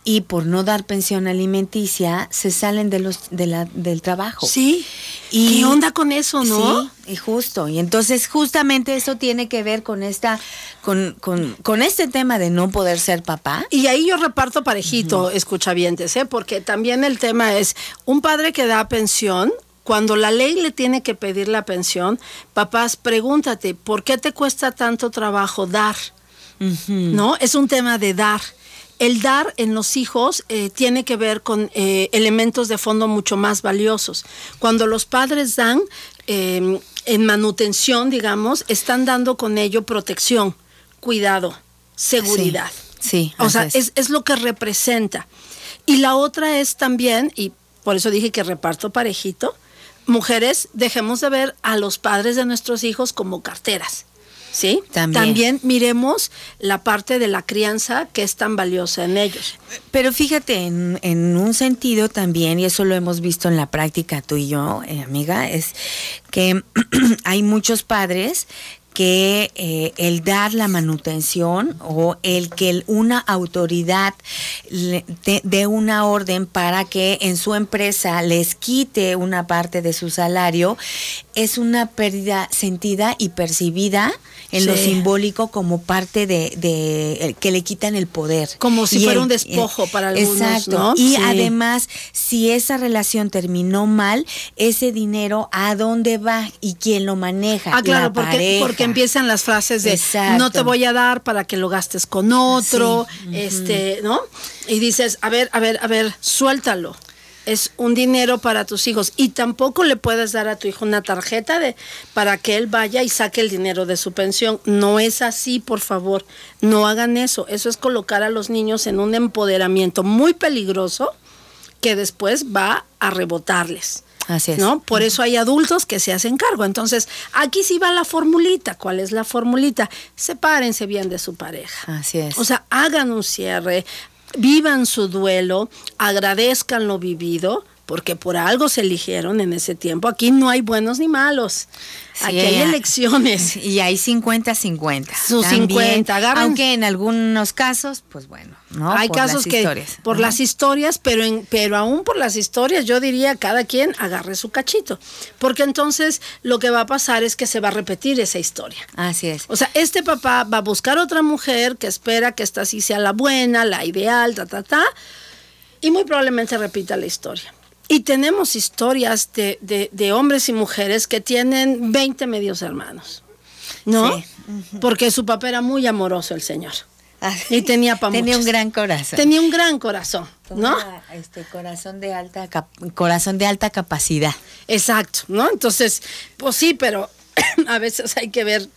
Speaker 6: y por no dar pensión alimenticia se salen del trabajo.
Speaker 4: Sí.
Speaker 6: Y
Speaker 4: ¿qué onda con eso, no?
Speaker 6: Sí, y justo. Y entonces justamente eso tiene que ver con con este tema de no poder ser papá.
Speaker 4: Y ahí yo reparto parejito, escuchavientes, porque también el tema es un padre que da pensión. Cuando la ley le tiene que pedir la pensión, papás, pregúntate, ¿por qué te cuesta tanto trabajo dar? ¿No? Es un tema de dar. El dar en los hijos tiene que ver con elementos de fondo mucho más valiosos. Cuando los padres dan en manutención, digamos, están dando con ello protección, cuidado, seguridad.
Speaker 6: Sí,
Speaker 4: o sea, es lo que representa. Y la otra es también, y por eso dije que reparto parejito, mujeres, dejemos de ver a los padres de nuestros hijos como carteras. ¿Sí? También miremos la parte de la crianza que es tan valiosa en ellos.
Speaker 6: Pero fíjate, en un sentido también, y eso lo hemos visto en la práctica tú y yo, amiga, es que hay muchos padres que el dar la manutención o el que una autoridad dé una orden para que en su empresa les quite una parte de su salario es una pérdida sentida y percibida en lo simbólico como parte de que le quitan el poder.
Speaker 4: Como si fuera un despojo para algunos,
Speaker 6: exacto,
Speaker 4: ¿no?
Speaker 6: Y además, si esa relación terminó mal, ese dinero ¿a dónde va? ¿Y quién lo maneja?
Speaker 4: Claro,
Speaker 6: la pareja.
Speaker 4: Porque empiezan las frases de
Speaker 6: exacto.
Speaker 4: No te voy a dar para que lo gastes con otro,
Speaker 6: sí.
Speaker 4: ¿no? Y dices, a ver, suéltalo. Es un dinero para tus hijos y tampoco le puedes dar a tu hijo una tarjeta para que él vaya y saque el dinero de su pensión. No es así, por favor. No hagan eso. Eso es colocar a los niños en un empoderamiento muy peligroso que después va a rebotarles.
Speaker 6: Así es.
Speaker 4: ¿no? Por eso hay adultos que se hacen cargo. Entonces, aquí sí va la formulita. ¿Cuál es la formulita? Sepárense bien de su pareja.
Speaker 6: Así es.
Speaker 4: O sea, hagan un cierre, vivan su duelo, agradezcan lo vivido, porque por algo se eligieron en ese tiempo. Aquí no hay buenos ni malos.
Speaker 6: Sí,
Speaker 4: Aquí hay elecciones.
Speaker 6: Y hay 50-50.
Speaker 4: Sus 50, agarren.
Speaker 6: Aunque en algunos casos, pues bueno, ¿no?
Speaker 4: Hay
Speaker 6: por
Speaker 4: casos
Speaker 6: las
Speaker 4: que
Speaker 6: historias.
Speaker 4: por las historias, pero aún por las historias, yo diría cada quien agarre su cachito. Porque entonces lo que va a pasar es que se va a repetir esa historia.
Speaker 6: Así es.
Speaker 4: O sea, este papá va a buscar otra mujer que espera que esta sí sea la buena, la ideal, y muy probablemente repita la historia. Y tenemos historias de hombres y mujeres que tienen 20 medios hermanos, ¿no?
Speaker 6: Sí.
Speaker 4: Porque su papá era muy amoroso, el señor.
Speaker 6: Así.
Speaker 4: Y tenía pa'
Speaker 6: Tenía
Speaker 4: muchos.
Speaker 6: un gran corazón.
Speaker 4: Tenía un gran corazón, ¿no?
Speaker 6: Corazón de alta capacidad.
Speaker 4: Exacto, ¿no? Entonces, pues sí, pero a veces hay que ver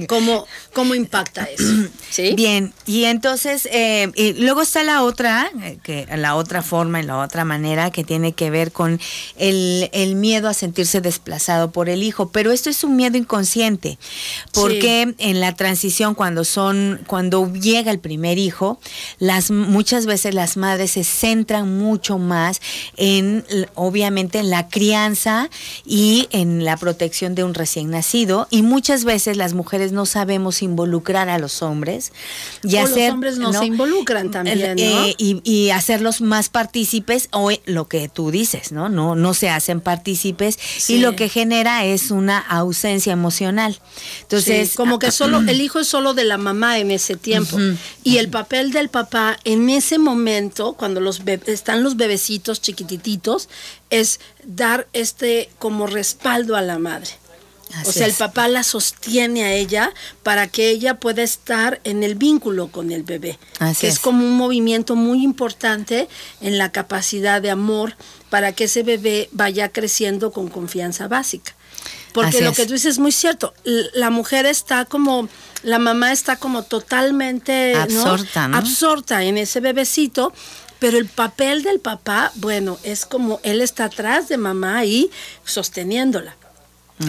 Speaker 4: cómo impacta eso, ¿sí?
Speaker 6: Bien, y entonces, y luego está la otra forma y la otra manera que tiene que ver con el miedo a sentirse desplazado por el hijo, pero esto es un miedo inconsciente, porque en la transición cuando llega el primer hijo, muchas veces las madres se centran mucho más obviamente en la crianza y en la protección de un recién nacido, y muchas veces las mujeres no sabemos involucrar a los hombres y
Speaker 4: los hombres no se involucran también, ¿no?
Speaker 6: Y hacerlos más partícipes, o lo que tú dices, no se hacen partícipes,
Speaker 4: sí.
Speaker 6: Y lo que genera es una ausencia emocional. Entonces,
Speaker 4: sí, como que el hijo es solo de la mamá en ese tiempo, y el papel del papá en ese momento, cuando están los bebecitos chiquitititos, es dar como respaldo a la madre. O sea, el papá la sostiene a ella para que ella pueda estar en el vínculo con el bebé.
Speaker 6: Así
Speaker 4: que es como un movimiento muy importante en la capacidad de amor para que ese bebé vaya creciendo con confianza básica. Porque
Speaker 6: Así
Speaker 4: lo
Speaker 6: es.
Speaker 4: que tú dices es muy cierto. La mujer la mamá está como totalmente
Speaker 6: absorta, ¿no?
Speaker 4: Absorta en ese bebecito. Pero el papel del papá, bueno, es como él está atrás de mamá ahí sosteniéndola.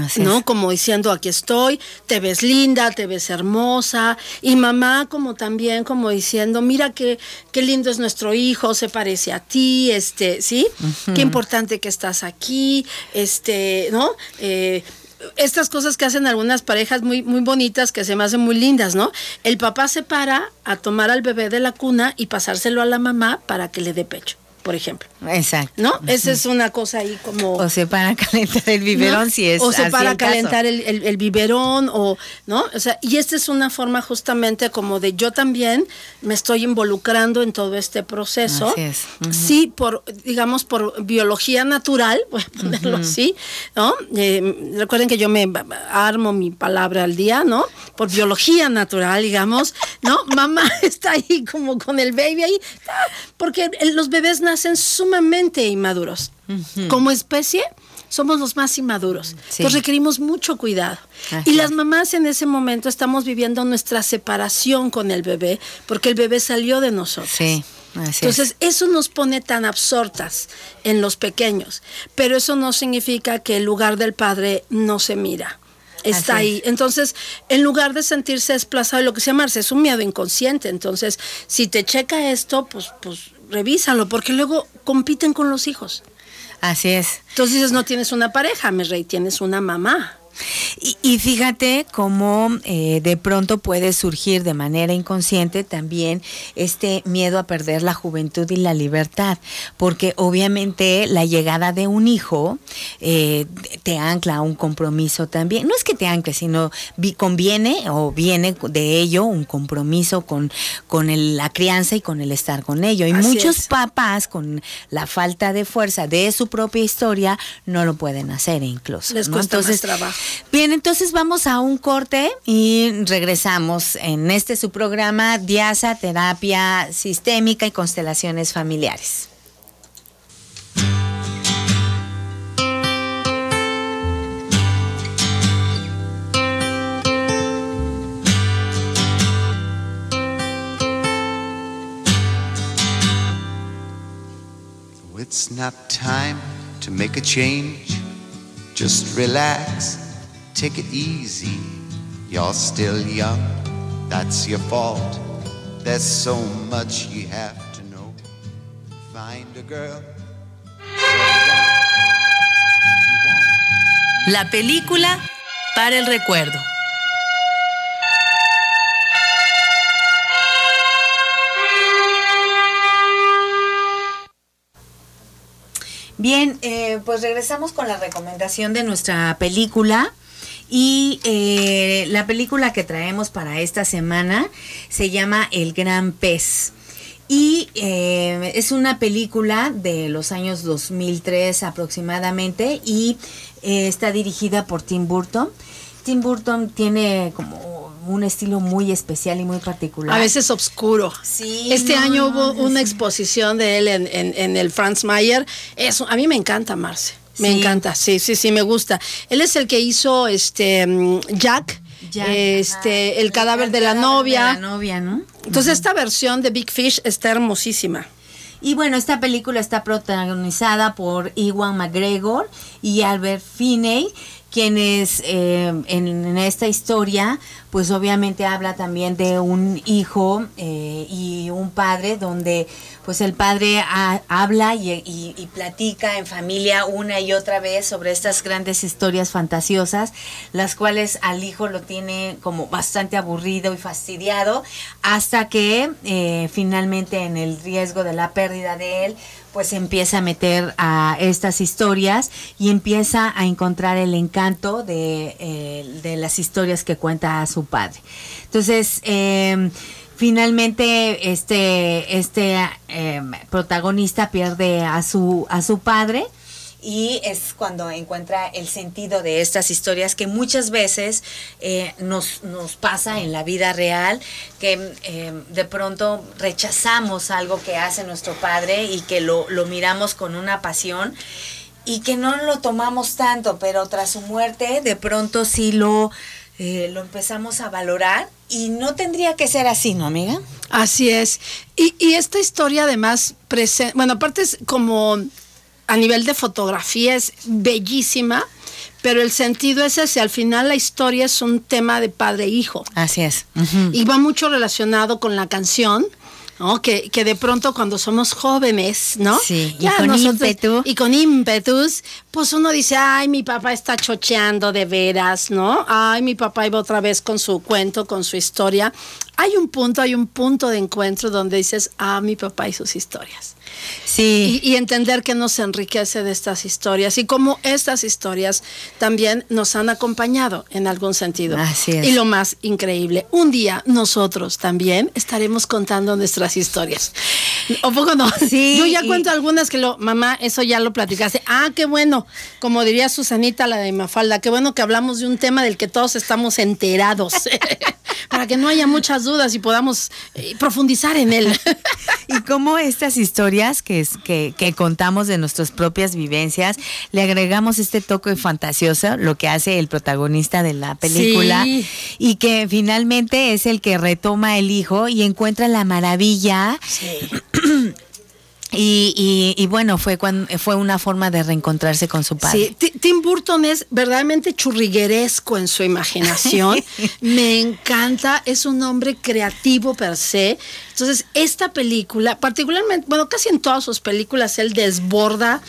Speaker 6: Así
Speaker 4: ¿no?
Speaker 6: es.
Speaker 4: Como diciendo, aquí estoy, te ves linda, te ves hermosa, y mamá también como diciendo, mira qué lindo es nuestro hijo, se parece a ti, ¿sí? Qué importante que estás aquí, ¿no? Estas cosas que hacen algunas parejas muy, muy bonitas, que se me hacen muy lindas, ¿no? El papá se para a tomar al bebé de la cuna y pasárselo a la mamá para que le dé pecho, por ejemplo.
Speaker 6: Exacto.
Speaker 4: ¿No? Esa es una cosa ahí como...
Speaker 6: O se para calentar el biberón,
Speaker 4: ¿no?
Speaker 6: si es
Speaker 4: o se
Speaker 6: así
Speaker 4: para
Speaker 6: el caso.
Speaker 4: calentar el biberón, ¿no? O sea, y esta es una forma justamente como de yo también me estoy involucrando en todo este proceso.
Speaker 6: Así es.
Speaker 4: Sí, digamos, por biología natural, voy a ponerlo así, ¿no? Recuerden que yo me armo mi palabra al día, ¿no? Por biología natural, digamos, ¿no? Mamá está ahí como con el baby ahí, porque los bebés nacen sumamente inmaduros. Como especie, somos los más inmaduros.
Speaker 6: Sí.
Speaker 4: Entonces requerimos mucho cuidado.
Speaker 6: Así
Speaker 4: Y las
Speaker 6: es.
Speaker 4: mamás en ese momento estamos viviendo nuestra separación con el bebé, porque el bebé salió de nosotros.
Speaker 6: Sí, así
Speaker 4: Entonces, eso nos pone tan absortas en los pequeños, pero eso no significa que el lugar del padre no se mira. Está
Speaker 6: Así
Speaker 4: ahí.
Speaker 6: es.
Speaker 4: Entonces, en lugar de sentirse desplazado, lo que se llama es un miedo inconsciente. Entonces, si te checa esto, pues revísalo, porque luego compiten con los hijos.
Speaker 6: Así es.
Speaker 4: Entonces dices, no tienes una pareja, mi rey, tienes una mamá.
Speaker 6: Y fíjate cómo de pronto puede surgir de manera inconsciente también este miedo a perder la juventud y la libertad, porque obviamente la llegada de un hijo te ancla a un compromiso también. No es que te ancle, sino conviene o viene de ello un compromiso con la crianza y con el estar con ello. Y
Speaker 4: Así
Speaker 6: muchos
Speaker 4: es.
Speaker 6: papás, con la falta de fuerza de su propia historia, no lo pueden hacer incluso.
Speaker 4: Les
Speaker 6: ¿no?
Speaker 4: cuesta más
Speaker 6: Entonces,
Speaker 4: trabajo.
Speaker 6: Bien, entonces vamos a un corte y regresamos en su programa Diasa, Terapia Sistémica y Constelaciones Familiares.
Speaker 3: It's not time to make a change. Just relax, take it easy. You're still young, that's your fault. There's so much you have to know. Find a girl.
Speaker 1: La película para el recuerdo.
Speaker 6: Bien, pues regresamos con la recomendación de nuestra película. Y la película que traemos para esta semana se llama El Gran Pez. Y es una película de los años 2003 aproximadamente y está dirigida por Tim Burton. Tim Burton tiene como un estilo muy especial y muy particular.
Speaker 4: A veces oscuro.
Speaker 6: Sí,
Speaker 4: este año hubo una exposición de él en el Franz Mayer. A mí me encanta, Marce. Me encanta, sí, me gusta. Él es el que hizo Jack, el cadáver de la novia. ¿No? Entonces esta versión de Big Fish está hermosísima.
Speaker 6: Y bueno, esta película está protagonizada por Ewan McGregor y Albert Finney, quienes en esta historia, pues obviamente habla también de un hijo y un padre, donde pues el padre habla y platica en familia una y otra vez sobre estas grandes historias fantasiosas, las cuales al hijo lo tiene como bastante aburrido y fastidiado, hasta que finalmente en el riesgo de la pérdida de él, pues empieza a meter a estas historias y empieza a encontrar el encanto de las historias que cuenta a su padre. Entonces, finalmente este protagonista pierde a su padre. Y es cuando encuentra el sentido de estas historias que muchas veces nos pasa en la vida real, que de pronto rechazamos algo que hace nuestro padre y que lo miramos con una pasión y que no lo tomamos tanto, pero tras su muerte de pronto sí lo empezamos a valorar y no tendría que ser así, ¿no, amiga?
Speaker 4: Así es. Y esta historia además, bueno, aparte es como... A nivel de fotografía es bellísima, pero el sentido es ese. Al final la historia es un tema de padre e hijo.
Speaker 6: Así es.
Speaker 4: Y va mucho relacionado con la canción, ¿no? Que de pronto cuando somos jóvenes, ¿no?
Speaker 6: Sí, y con ímpetu.
Speaker 4: Y con ímpetus, pues uno dice, ay, mi papá está chocheando de veras, ¿no? Ay, mi papá iba otra vez con su cuento, con su historia. Hay un punto de encuentro donde dices, mi papá y sus historias.
Speaker 6: Sí.
Speaker 4: Y entender que nos enriquece de estas historias y cómo estas historias también nos han acompañado en algún sentido.
Speaker 6: Así es.
Speaker 4: Y lo más increíble, un día nosotros también estaremos contando nuestras historias. ¿O poco no?
Speaker 6: Sí.
Speaker 4: Yo ya cuento algunas que mamá, eso ya lo platicaste. Qué bueno, como diría Susanita, la de Mafalda, qué bueno que hablamos de un tema del que todos estamos enterados. Para que no haya muchas dudas y podamos profundizar en él.
Speaker 6: Y cómo estas historias que contamos de nuestras propias vivencias, le agregamos este toque fantasioso, lo que hace el protagonista de la película, sí. Y que finalmente es el que retoma el hijo y encuentra la maravilla. Sí. Y bueno, fue una forma de reencontrarse con su padre.
Speaker 4: Sí, Tim Burton es verdaderamente churrigueresco en su imaginación. Me encanta, es un hombre creativo per se. Entonces, esta película, particularmente, bueno, casi en todas sus películas él desborda,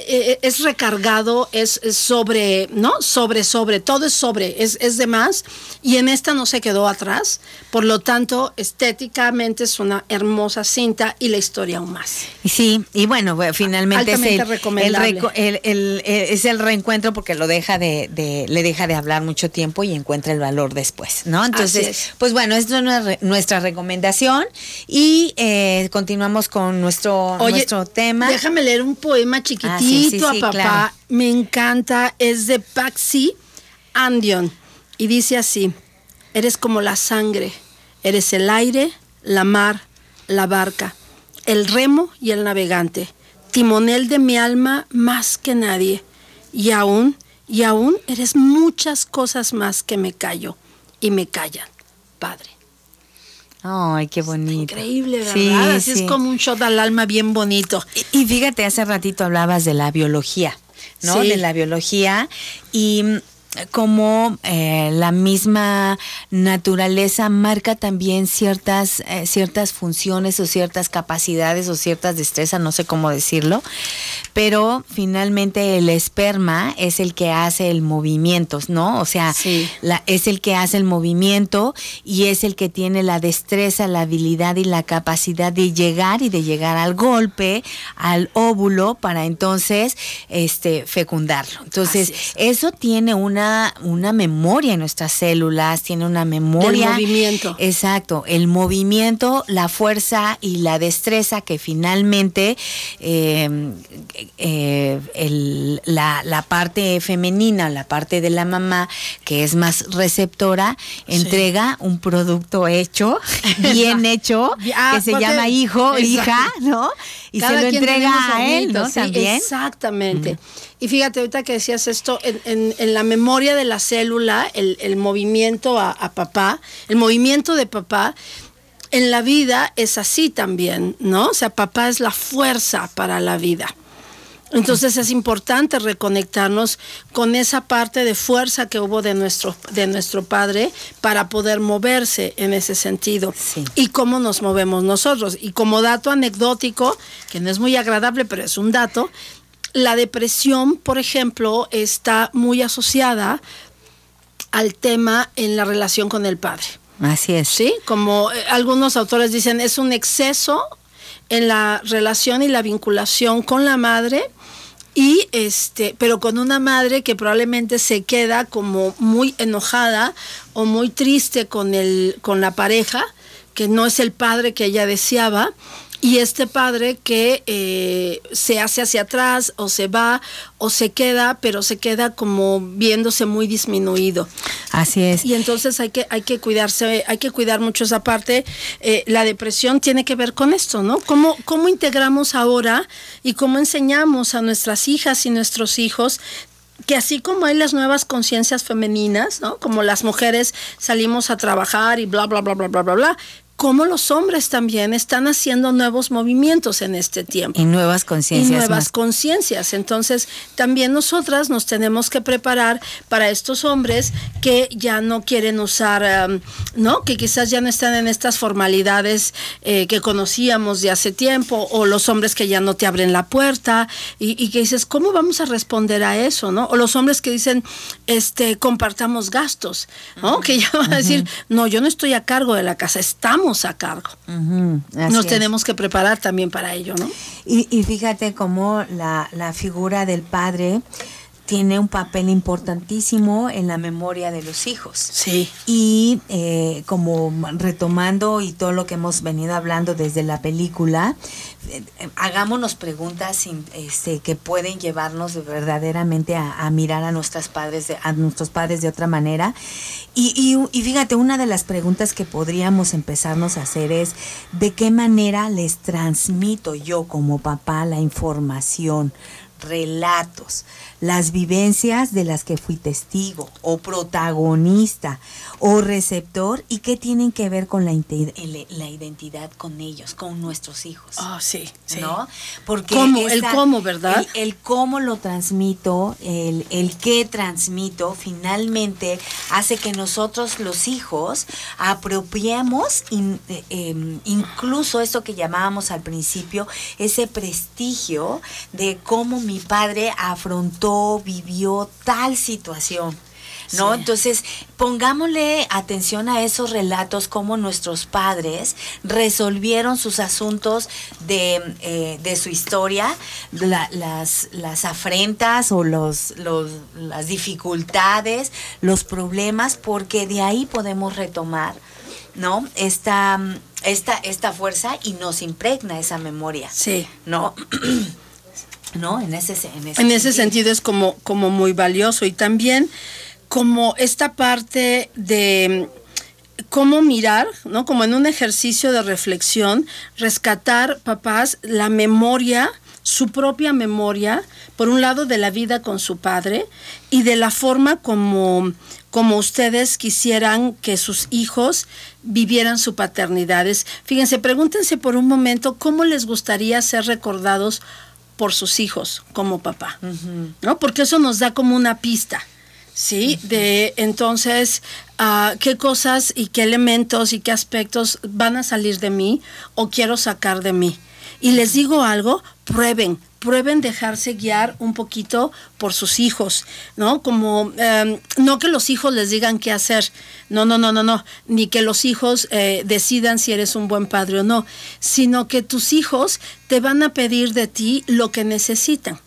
Speaker 4: es recargado, es sobre, ¿no? Sobre, todo es sobre, es de más. Y en esta no se quedó atrás. Por lo tanto, estéticamente es una hermosa cinta y la historia aún más.
Speaker 6: Sí, y bueno, finalmente es el reencuentro porque le deja de hablar mucho tiempo y encuentra el valor después, ¿no? Entonces, pues bueno, esto es nuestra recomendación y continuamos con nuestro tema.
Speaker 4: Déjame leer un poema chiquitito. Sí, a papá, claro. Me encanta, es de Paxi Andion y dice así: eres como la sangre, eres el aire, la mar, la barca, el remo y el navegante, timonel de mi alma más que nadie, y aún eres muchas cosas más que me callo y me callan, Padre.
Speaker 6: Ay, qué bonito.
Speaker 4: Increíble, ¿verdad?
Speaker 6: Sí,
Speaker 4: Así
Speaker 6: sí.
Speaker 4: es como un shot al alma bien bonito.
Speaker 6: Y fíjate, hace ratito hablabas de la biología, ¿no?
Speaker 4: Sí.
Speaker 6: De la biología y como la misma naturaleza marca también ciertas funciones o ciertas capacidades o ciertas destrezas, no sé cómo decirlo, pero finalmente el esperma es el que hace el movimiento, ¿no? O sea,
Speaker 4: Sí.
Speaker 6: es el que hace el movimiento y es el que tiene la destreza, la habilidad y la capacidad de llegar al golpe, al óvulo, para entonces fecundarlo. Entonces, eso tiene una memoria en nuestras células, tiene una memoria.
Speaker 4: Del movimiento.
Speaker 6: Exacto, el movimiento, la fuerza y la destreza que finalmente la parte femenina, la parte de la mamá, que es más receptora, entrega un producto hecho, bien hecho, que se llama hijo, hija, ¿no? Y
Speaker 4: Cada
Speaker 6: se lo
Speaker 4: quien
Speaker 6: entrega
Speaker 4: tenemos
Speaker 6: a él, ¿no?
Speaker 4: hornitos, sí,
Speaker 6: También.
Speaker 4: Exactamente. Y fíjate, ahorita que decías esto, en la memoria de la célula, el movimiento a papá, el movimiento de papá, en la vida es así también, ¿no? O sea, papá es la fuerza para la vida. Entonces es importante reconectarnos con esa parte de fuerza que hubo de nuestro padre para poder moverse en ese sentido.
Speaker 6: Sí.
Speaker 4: Y cómo nos movemos nosotros. Y como dato anecdótico, que no es muy agradable, pero es un dato, la depresión, por ejemplo, está muy asociada al tema en la relación con el padre.
Speaker 6: Así es.
Speaker 4: Sí, como algunos autores dicen, es un exceso en la relación y la vinculación con la madre, y pero con una madre que probablemente se queda como muy enojada o muy triste con la pareja, que no es el padre que ella deseaba, y este padre que se hace hacia atrás o se va o se queda, pero se queda como viéndose muy disminuido.
Speaker 6: Así es.
Speaker 4: Y entonces hay que cuidarse, hay que cuidar mucho esa parte. La depresión tiene que ver con esto, ¿no? ¿Cómo integramos ahora y cómo enseñamos a nuestras hijas y nuestros hijos que así como hay las nuevas conciencias femeninas, ¿no? Como las mujeres salimos a trabajar y bla, bla, bla, bla, bla, bla, bla, como los hombres también están haciendo nuevos movimientos en este tiempo.
Speaker 6: Y nuevas conciencias.
Speaker 4: Y nuevas conciencias. Entonces, también nosotras nos tenemos que preparar para estos hombres que ya no quieren usar, ¿no? Que quizás ya no están en estas formalidades que conocíamos de hace tiempo, o los hombres que ya no te abren la puerta y que dices, ¿cómo vamos a responder a eso, no? O los hombres que dicen, compartamos gastos, ¿no? Que ya van a decir, no, yo no estoy a cargo de la casa, estamos a cargo. Nos tenemos que preparar también para ello, ¿no?
Speaker 6: Y fíjate cómo la figura del padre tiene un papel importantísimo en la memoria de los hijos. Sí. Y como retomando y todo lo que hemos venido hablando desde la película, hagámonos preguntas que pueden llevarnos verdaderamente a mirar a nuestros padres de otra manera. Y fíjate, una de las preguntas que podríamos empezarnos a hacer es, ¿de qué manera les transmito yo como papá la información, relatos, las vivencias de las que fui testigo o protagonista o receptor, y qué tienen que ver con la identidad con ellos, con nuestros hijos?
Speaker 4: Sí, sí.
Speaker 6: ¿No? Porque
Speaker 4: el cómo, ¿verdad?
Speaker 6: El cómo lo transmito, el qué transmito, finalmente hace que nosotros los hijos apropiemos incluso esto que llamábamos al principio, ese prestigio de cómo mi padre afrontó, vivió tal situación, ¿no? Sí. Entonces, pongámosle atención a esos relatos, cómo nuestros padres resolvieron sus asuntos de su historia, las afrentas o las dificultades, los problemas, porque de ahí podemos retomar, ¿no? Esta fuerza, y nos impregna esa memoria. Sí. ¿No? No, en ese sentido
Speaker 4: es como muy valioso. Y también como esta parte de cómo mirar, ¿no? Como en un ejercicio de reflexión, rescatar, papás, la memoria, su propia memoria, por un lado de la vida con su padre y de la forma como ustedes quisieran que sus hijos vivieran su paternidad. Fíjense, pregúntense por un momento cómo les gustaría ser recordados por sus hijos como papá, ¿no? Porque eso nos da como una pista, ¿sí? De entonces, qué cosas y qué elementos y qué aspectos van a salir de mí o quiero sacar de mí. Y les digo algo, prueben dejarse guiar un poquito por sus hijos, ¿no? Como, no que los hijos les digan qué hacer, no, ni que los hijos decidan si eres un buen padre o no, sino que tus hijos te van a pedir de ti lo que necesitan.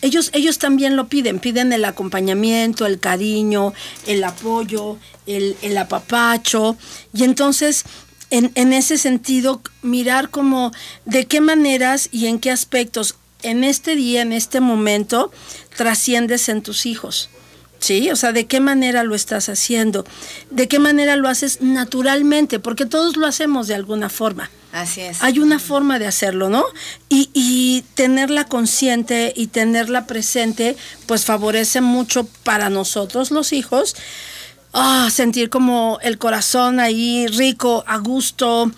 Speaker 4: Ellos también lo piden el acompañamiento, el cariño, el apoyo, el apapacho, y entonces en ese sentido mirar como de qué maneras y en qué aspectos en este día, en este momento, trasciendes en tus hijos. ¿Sí? O sea, ¿de qué manera lo estás haciendo? ¿De qué manera lo haces naturalmente? Porque todos lo hacemos de alguna forma.
Speaker 6: Así es.
Speaker 4: Hay una forma de hacerlo, ¿no? Y tenerla consciente y tenerla presente, pues favorece mucho para nosotros los hijos, sentir como el corazón ahí rico, a gusto,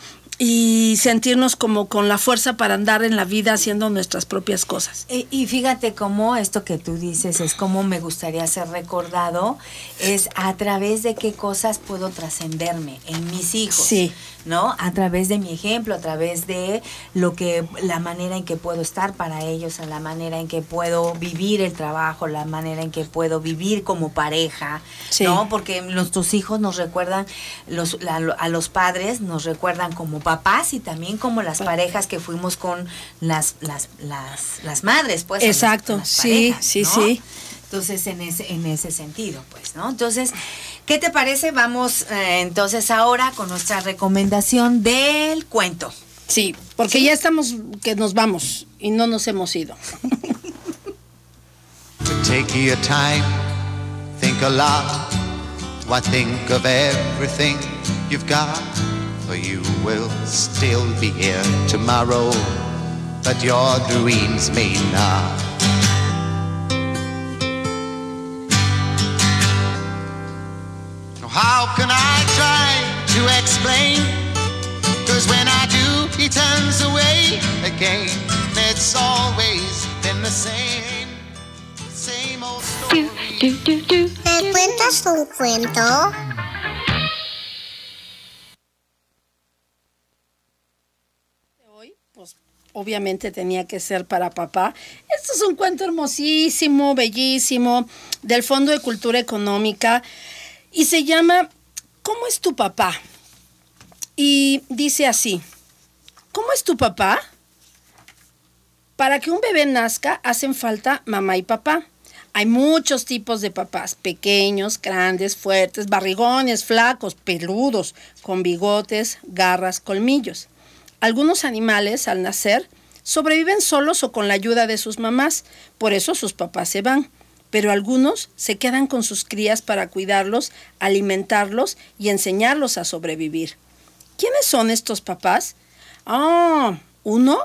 Speaker 4: y sentirnos como con la fuerza para andar en la vida haciendo nuestras propias cosas.
Speaker 6: Y fíjate cómo esto que tú dices es como me gustaría ser recordado, es a través de qué cosas puedo trascenderme en mis hijos.
Speaker 4: Sí.
Speaker 6: ¿No? A través de mi ejemplo, a través de la manera en que puedo estar para ellos, a la manera en que puedo vivir el trabajo, la manera en que puedo vivir como pareja,
Speaker 4: sí.
Speaker 6: ¿no? Porque nuestros hijos nos recuerdan, a los padres nos recuerdan como papás y también como las parejas que fuimos con las madres, pues.
Speaker 4: Exacto,
Speaker 6: las
Speaker 4: sí,
Speaker 6: parejas,
Speaker 4: sí,
Speaker 6: ¿no?
Speaker 4: sí.
Speaker 6: Entonces, en ese sentido, pues, ¿no? Entonces, ¿qué te parece? Vamos entonces ahora con nuestra recomendación del cuento.
Speaker 4: Sí, porque ¿sí? Ya estamos que nos vamos y no nos hemos ido.
Speaker 3: Take your time, think a lot, why think of everything you've got, for you will still be here tomorrow, but your dreams may not. How can I try to explain? 'Cause when I do, he turns away again. It's always been the same old story.
Speaker 7: ¿Me cuentas un cuento?
Speaker 4: Hoy, pues obviamente tenía que ser para papá. Esto es un cuento hermosísimo, bellísimo, del Fondo de Cultura Económica. Y se llama ¿Cómo es tu papá? Y dice así: ¿cómo es tu papá? Para que un bebé nazca hacen falta mamá y papá. Hay muchos tipos de papás, pequeños, grandes, fuertes, barrigones, flacos, peludos, con bigotes, garras, colmillos. Algunos animales, al nacer, sobreviven solos o con la ayuda de sus mamás, por eso sus papás se van. Pero algunos se quedan con sus crías para cuidarlos, alimentarlos y enseñarlos a sobrevivir. ¿Quiénes son estos papás? Uno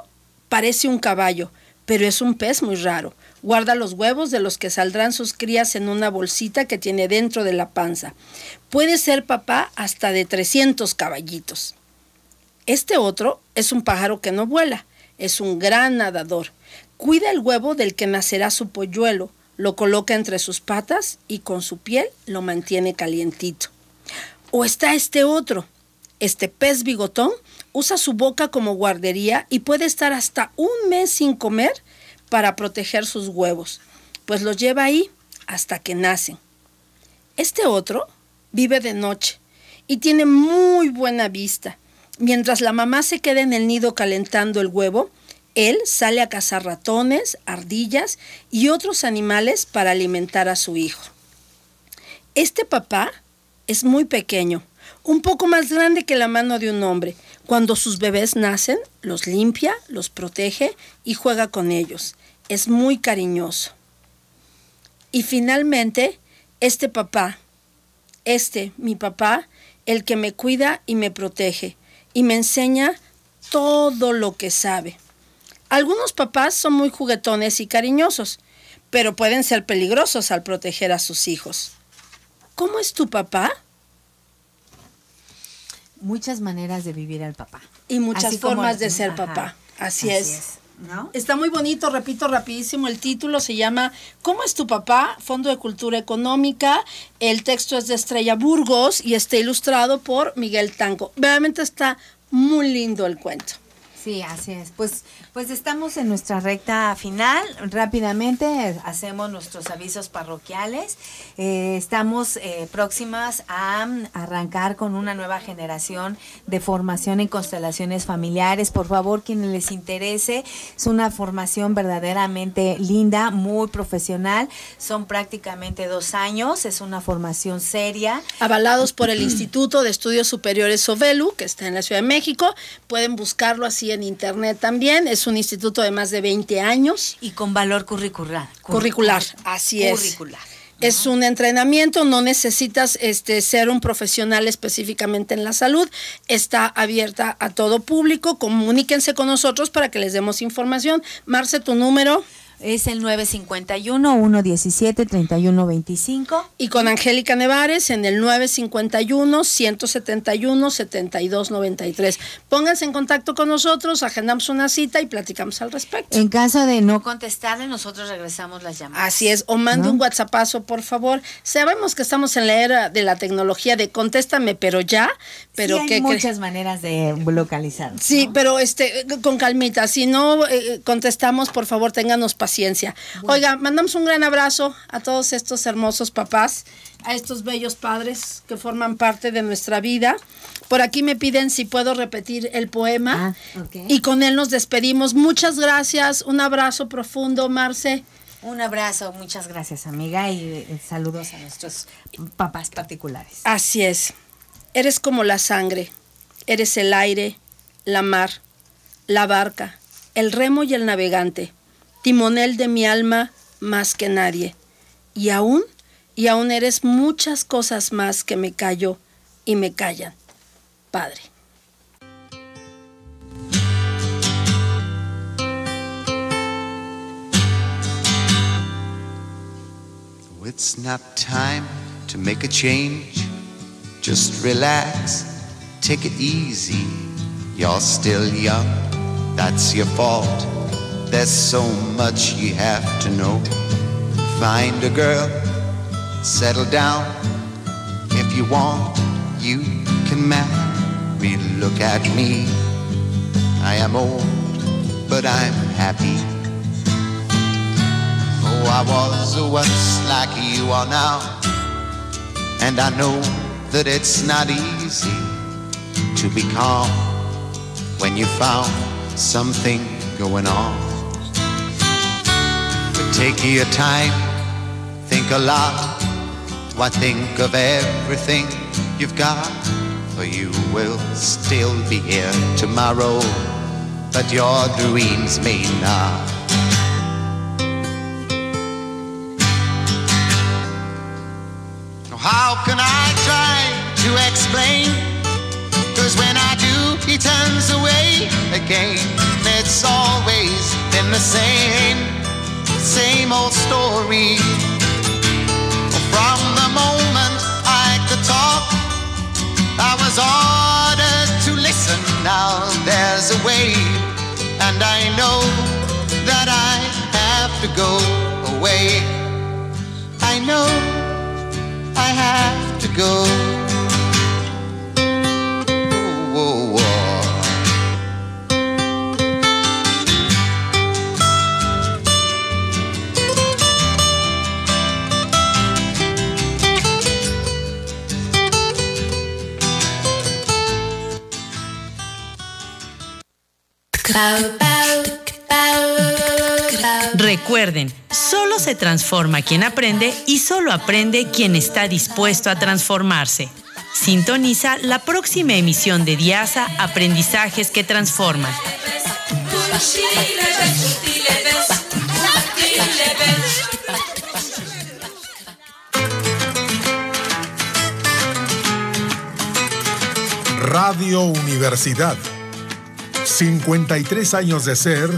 Speaker 4: parece un caballo, pero es un pez muy raro. Guarda los huevos de los que saldrán sus crías en una bolsita que tiene dentro de la panza. Puede ser papá hasta de 300 caballitos. Este otro es un pájaro que no vuela, es un gran nadador. Cuida el huevo del que nacerá su polluelo. Lo coloca entre sus patas y con su piel lo mantiene calientito. O está este otro. Este pez bigotón usa su boca como guardería y puede estar hasta un mes sin comer para proteger sus huevos, pues los lleva ahí hasta que nacen. Este otro vive de noche y tiene muy buena vista. Mientras la mamá se queda en el nido calentando el huevo, él sale a cazar ratones, ardillas y otros animales para alimentar a su hijo. Este papá es muy pequeño, un poco más grande que la mano de un hombre. Cuando sus bebés nacen, los limpia, los protege y juega con ellos. Es muy cariñoso. Y finalmente, mi papá, el que me cuida y me protege y me enseña todo lo que sabe. Algunos papás son muy juguetones y cariñosos, pero pueden ser peligrosos al proteger a sus hijos. ¿Cómo es tu papá?
Speaker 6: Muchas maneras de vivir al papá.
Speaker 4: Y muchas
Speaker 6: Así como-
Speaker 4: formas de ser
Speaker 6: ajá,
Speaker 4: papá. Así es.
Speaker 6: ¿No?
Speaker 4: Está muy bonito, repito rapidísimo, el título se llama ¿Cómo es tu papá? Fondo de Cultura Económica. El texto es de Estrella Burgos y está ilustrado por Miguel Tanco. Realmente está muy lindo el cuento.
Speaker 6: Sí, así es. Pues estamos en nuestra recta final. Rápidamente hacemos nuestros avisos parroquiales. Estamos próximas a arrancar con una nueva generación de formación en constelaciones familiares. Por favor, quienes les interese, es una formación verdaderamente linda, muy profesional. Son prácticamente 2 años. Es una formación seria.
Speaker 4: Avalados por el Instituto de Estudios Superiores Sovelu, que está en la Ciudad de México. Pueden buscarlo así en internet también. Es un instituto de más de 20 años.
Speaker 6: Y con valor curricular.
Speaker 4: Curricular, así es.
Speaker 6: Curricular.
Speaker 4: Es un entrenamiento, no necesitas ser un profesional específicamente en la salud. Está abierta a todo público. Comuníquense con nosotros para que les demos información. Marce, tu número.
Speaker 6: Es el 951-117-3125.
Speaker 4: Y con Angélica Nevares en el 951-171-7293. Pónganse en contacto con nosotros, agendamos una cita y platicamos al respecto.
Speaker 6: En caso de no contestarle, nosotros regresamos las llamadas.
Speaker 4: Así es, o mande
Speaker 6: ¿no?
Speaker 4: un WhatsAppazo, por favor. Sabemos que estamos en la era de la tecnología de contéstame, pero ya. Pero
Speaker 6: Sí, hay muchas maneras de localizar.
Speaker 4: Sí, pero con calmita. Si no contestamos, por favor, ténganos paciencia. Bueno. Oiga, mandamos un gran abrazo a todos estos hermosos papás, a estos bellos padres que forman parte de nuestra vida. Por aquí me piden si puedo repetir el poema.
Speaker 6: Okay.
Speaker 4: Y con él nos despedimos. Muchas gracias. Un abrazo profundo, Marce.
Speaker 6: Un abrazo, muchas gracias, amiga, y saludos a nuestros papás particulares.
Speaker 4: Así es. Eres como la sangre, eres el aire, la mar, la barca, el remo y el navegante, timonel de mi alma más que nadie. Y aún eres muchas cosas más que me callo y me callan. Padre.
Speaker 3: It's not time to make a change. Just relax, take it easy. You're still young, that's your fault. There's so much you have to know. Find a girl, settle down. If you want, you can marry. Look at me, I am old, but I'm happy. Oh, I was once like you are now, and I know that it's not easy to be calm when you found something going on. But take your time, think a lot. Why think of everything you've got? For you will still be here tomorrow, but your dreams may not. How can I try to explain? 'Cause when I do, he turns away again. It's always been the same old story. From the moment I could talk, I was ordered to listen. Now there's a way, and I know that I have to go away. I know I have to go. Oh, oh, oh.
Speaker 1: Recuerden, solo se transforma quien aprende y solo aprende quien está dispuesto a transformarse. Sintoniza la próxima emisión de Diasa, Aprendizajes que Transforman.
Speaker 8: Radio Universidad. 53 años de ser